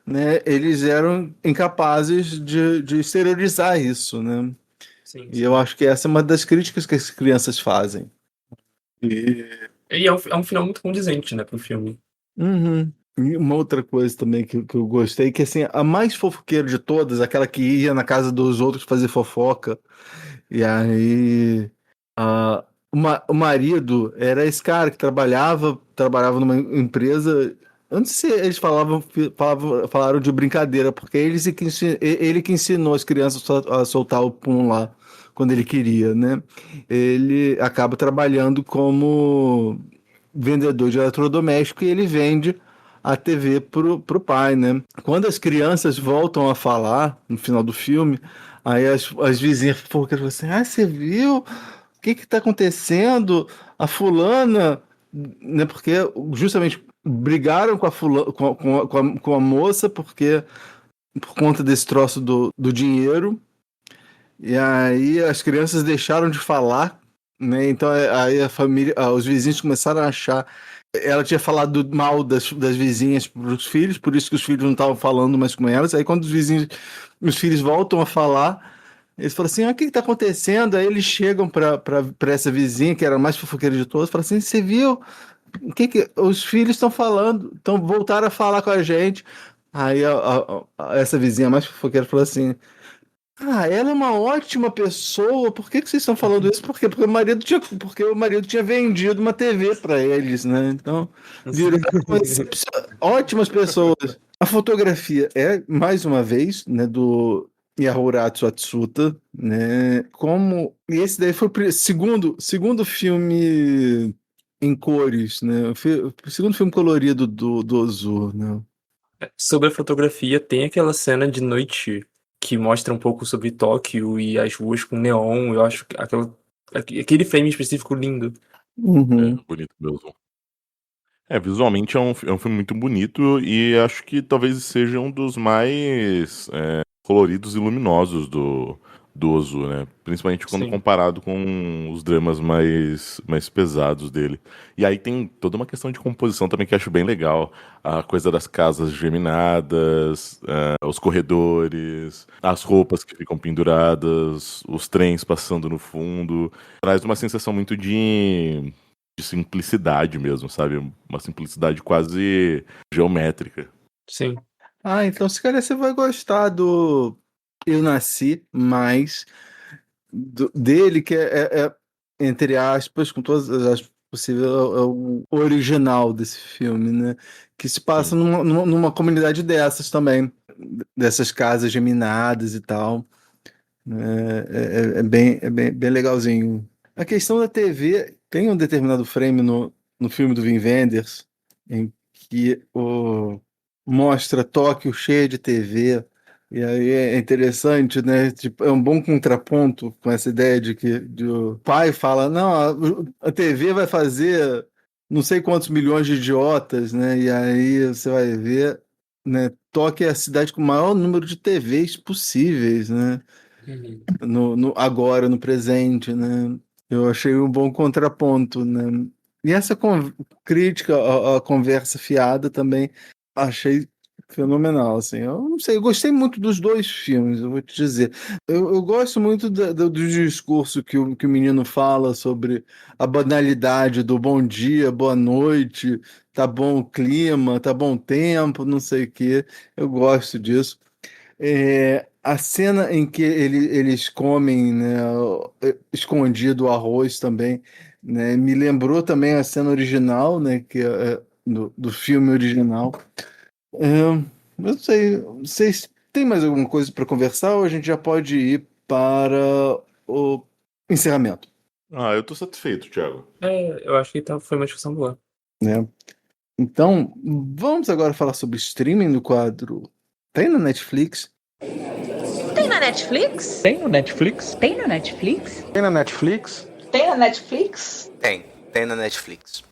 né? Eles eram incapazes de exteriorizar isso, né? Sim. E eu acho que essa é uma das críticas que as crianças fazem. E é um final muito condizente, né, pro filme. Uhum. E uma outra coisa também que eu gostei, que assim, a mais fofoqueira de todas, aquela que ia na casa dos outros fazer fofoca, e aí o marido era esse cara que trabalhava numa empresa. Eu não sei se eles falaram de brincadeira, porque ele que ensinou as crianças a soltar o pum lá quando ele queria, né? Ele acaba trabalhando como vendedor de eletrodoméstico e ele vende a TV pro pai, né? Quando as crianças voltam a falar no final do filme, aí as vizinhas falam assim: ah, você viu? O que que tá acontecendo? A fulana, né? Porque justamente brigaram com a fulana, com a moça, porque por conta desse troço do dinheiro. E aí as crianças deixaram de falar, né? Então aí a família, os vizinhos começaram a achar. Ela tinha falado mal das vizinhas para os filhos, por isso que os filhos não estavam falando mais com elas. Aí quando os filhos voltam a falar, eles falam assim: ah, o que está acontecendo? Aí eles chegam para essa vizinha, que era a mais fofoqueira de todas, e falam assim: você viu? O que os filhos estão falando? Então voltaram a falar com a gente. Aí essa vizinha mais fofoqueira falou assim: ah, ela é uma ótima pessoa. Por que vocês estão falando isso? Por quê? Porque o marido tinha vendido uma TV para eles, né? Então, viraram ótimas pessoas. A fotografia é, mais uma vez, né, do Yasuhiro Atsuta, né? E esse daí foi o segundo filme em cores, né? O segundo filme colorido do Ozu, né? Sobre a fotografia, tem aquela cena de noite que mostra um pouco sobre Tóquio e as ruas com neon. Eu acho aquele frame específico lindo. Uhum. Bonito mesmo. Visualmente é um filme muito bonito e acho que talvez seja um dos mais coloridos e luminosos do Ozu, né? Principalmente quando comparado com os dramas mais pesados dele. E aí tem toda uma questão de composição também que acho bem legal. A coisa das casas geminadas, os corredores, as roupas que ficam penduradas, os trens passando no fundo. Traz uma sensação muito de simplicidade mesmo, sabe? Uma simplicidade quase geométrica. Sim. Ah, então se calhar você vai gostar do Eu Nasci Mais dele, que entre aspas, com todas as aspas possíveis, é o original desse filme, né? Que se passa numa comunidade dessas também, dessas casas geminadas e tal. É bem legalzinho. A questão da TV, tem um determinado frame no filme do Wim Wenders em que mostra Tóquio cheia de TV, e aí é interessante, né? Tipo, é um bom contraponto com essa ideia de que o pai fala: não, a TV vai fazer não sei quantos milhões de idiotas, né? E aí você vai ver, né? Tóquio é a cidade com o maior número de TVs possíveis, né? Agora, no presente, né? Eu achei um bom contraponto, né? E essa crítica à conversa fiada também achei fenomenal, assim. Eu não sei, eu gostei muito dos dois filmes, eu vou te dizer. Eu gosto muito do discurso que o menino fala sobre a banalidade do bom dia, boa noite, tá bom o clima, tá bom o tempo, não sei o quê. Eu gosto disso. A cena em que eles comem, né, escondido o arroz também, né, me lembrou também a cena original, né, que do filme original. Eu não sei, vocês têm mais alguma coisa para conversar ou a gente já pode ir para o encerramento? Eu tô satisfeito, Thiago. Eu acho que foi uma discussão boa. Né? Então, vamos agora falar sobre streaming no quadro. Tem na Netflix? Tem na Netflix? Tem no Netflix? Tem na Netflix? Tem na Netflix? Tem na Netflix? Tem na Netflix.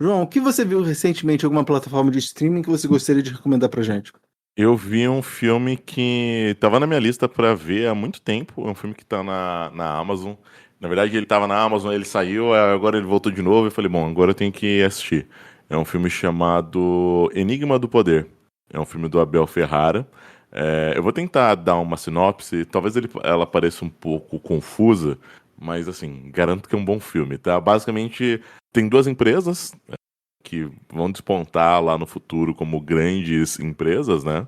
João, o que você viu recentemente em alguma plataforma de streaming que você gostaria de recomendar pra gente? Eu vi um filme que tava na minha lista pra ver há muito tempo. É um filme que tá na Amazon. Na verdade, ele tava na Amazon, ele saiu, agora ele voltou de novo. Eu falei, bom, agora eu tenho que assistir. É um filme chamado Enigma do Poder. É um filme do Abel Ferrara. Eu vou tentar dar uma sinopse. Talvez ela pareça um pouco confusa, mas, assim, garanto que é um bom filme, tá? Basicamente, tem duas empresas que vão despontar lá no futuro como grandes empresas, né?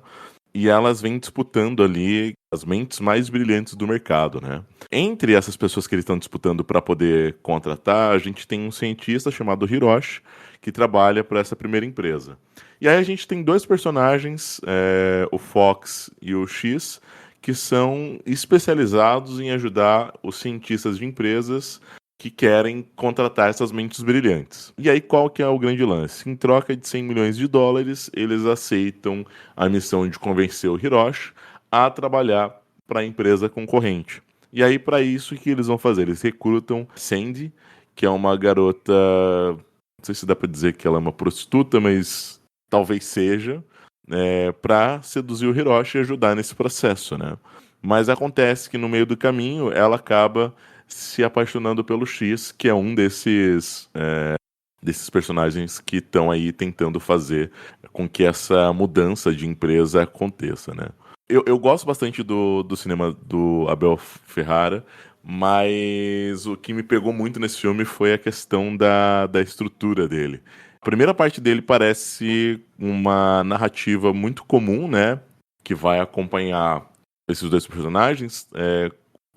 E elas vêm disputando ali as mentes mais brilhantes do mercado, né? Entre essas pessoas que eles estão disputando para poder contratar, a gente tem um cientista chamado Hiroshi, que trabalha para essa primeira empresa. E aí a gente tem dois personagens, o Fox e o X, que são especializados em ajudar os cientistas de empresas que querem contratar essas mentes brilhantes. E aí qual que é o grande lance? Em troca de 100 milhões de dólares, eles aceitam a missão de convencer o Hiroshi a trabalhar para a empresa concorrente. E aí para isso o que eles vão fazer? Eles recrutam Sandy, que é uma garota, não sei se dá para dizer que ela é uma prostituta, mas talvez seja, para seduzir o Hiroshi e ajudar nesse processo, né? Mas acontece que no meio do caminho ela acaba se apaixonando pelo X, que é um desses personagens que estão aí tentando fazer com que essa mudança de empresa aconteça, né? Eu gosto bastante do cinema do Abel Ferrara, mas o que me pegou muito nesse filme foi a questão da estrutura dele. A primeira parte dele parece uma narrativa muito comum, né? Que vai acompanhar esses dois personagens.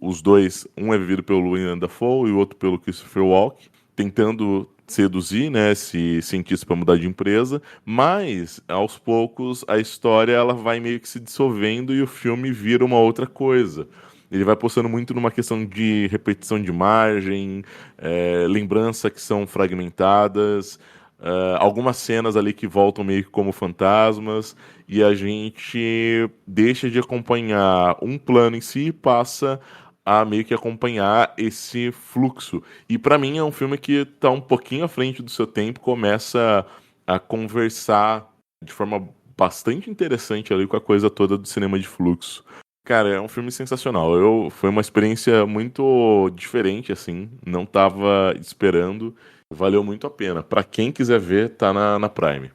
Os dois, um é vivido pelo William Dafoe e o outro pelo Christopher Walken, tentando seduzir, né, esse cientista para mudar de empresa, mas aos poucos a história ela vai meio que se dissolvendo e o filme vira uma outra coisa. Ele vai postando muito numa questão de repetição de imagem, lembranças que são fragmentadas, algumas cenas ali que voltam meio que como fantasmas, e a gente deixa de acompanhar um plano em si e passa a meio que acompanhar esse fluxo. E para mim é um filme que está um pouquinho à frente do seu tempo, começa a conversar de forma bastante interessante ali com a coisa toda do cinema de fluxo. Cara, é um filme sensacional. Foi uma experiência muito diferente, assim, não tava esperando, valeu muito a pena. Para quem quiser ver, tá na Prime.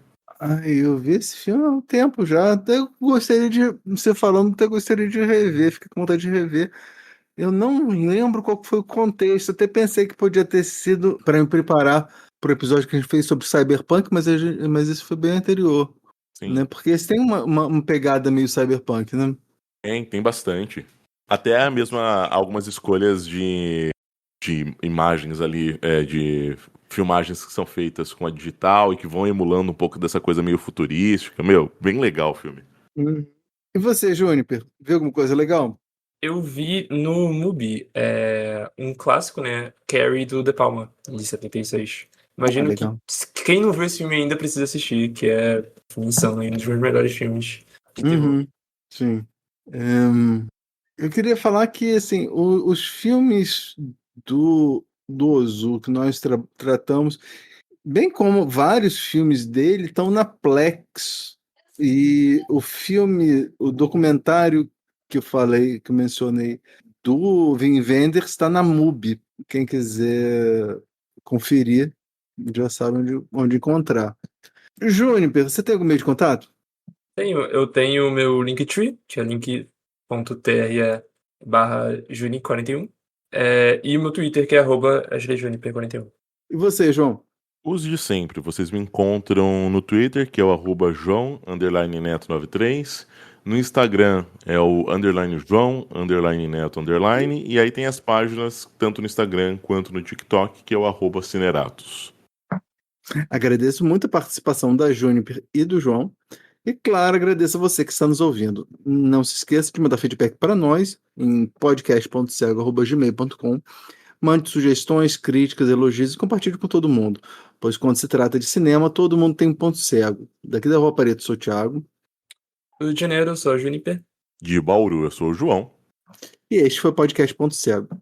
Eu vi esse filme há um tempo já, até gostaria de, você falando, até gostaria de rever, fiquei com vontade de rever. Eu não lembro qual foi o contexto, até pensei que podia ter sido para me preparar para o episódio que a gente fez sobre Cyberpunk, mas esse foi bem anterior. Sim. Né? Porque esse tem uma pegada meio Cyberpunk, né? Tem bastante. Até mesmo algumas escolhas de imagens ali, de filmagens que são feitas com a digital e que vão emulando um pouco dessa coisa meio futurística. Bem legal o filme. E você, Juniper, viu alguma coisa legal? Eu vi no Mubi um clássico, né? Carrie do De Palma, de 76. Imagino que quem não viu esse filme ainda precisa assistir, que é insano, um dos meus melhores filmes de terror. Sim. Eu queria falar que assim, os filmes do Ozu que nós tratamos, bem como vários filmes dele, estão na Plex. E o documentário que eu mencionei, do Wim Wenders, está na Mubi. Quem quiser conferir, já sabe onde encontrar. Juniper, você tem algum meio de contato? Eu tenho o meu Linktree, que é link.tr/Juni41, e o meu Twitter, que é @AshleyJuniper41. E você, João? Os de sempre, vocês me encontram no Twitter, que é o @João_Neto93. No Instagram é o _João_Neto_, e aí tem as páginas, tanto no Instagram quanto no TikTok, que é o @Cineratos. Agradeço muito a participação da Juniper e do João. E, claro, agradeço a você que está nos ouvindo. Não se esqueça de mandar feedback para nós em podcast.cego@gmail.com. Mande sugestões, críticas, elogios e compartilhe com todo mundo, pois quando se trata de cinema, todo mundo tem um ponto cego. Daqui da Rua Pareto, sou o Thiago. Do Rio de Janeiro, eu sou a Juniper. De Bauru, eu sou o João. E este foi o podcast Ponto Cego.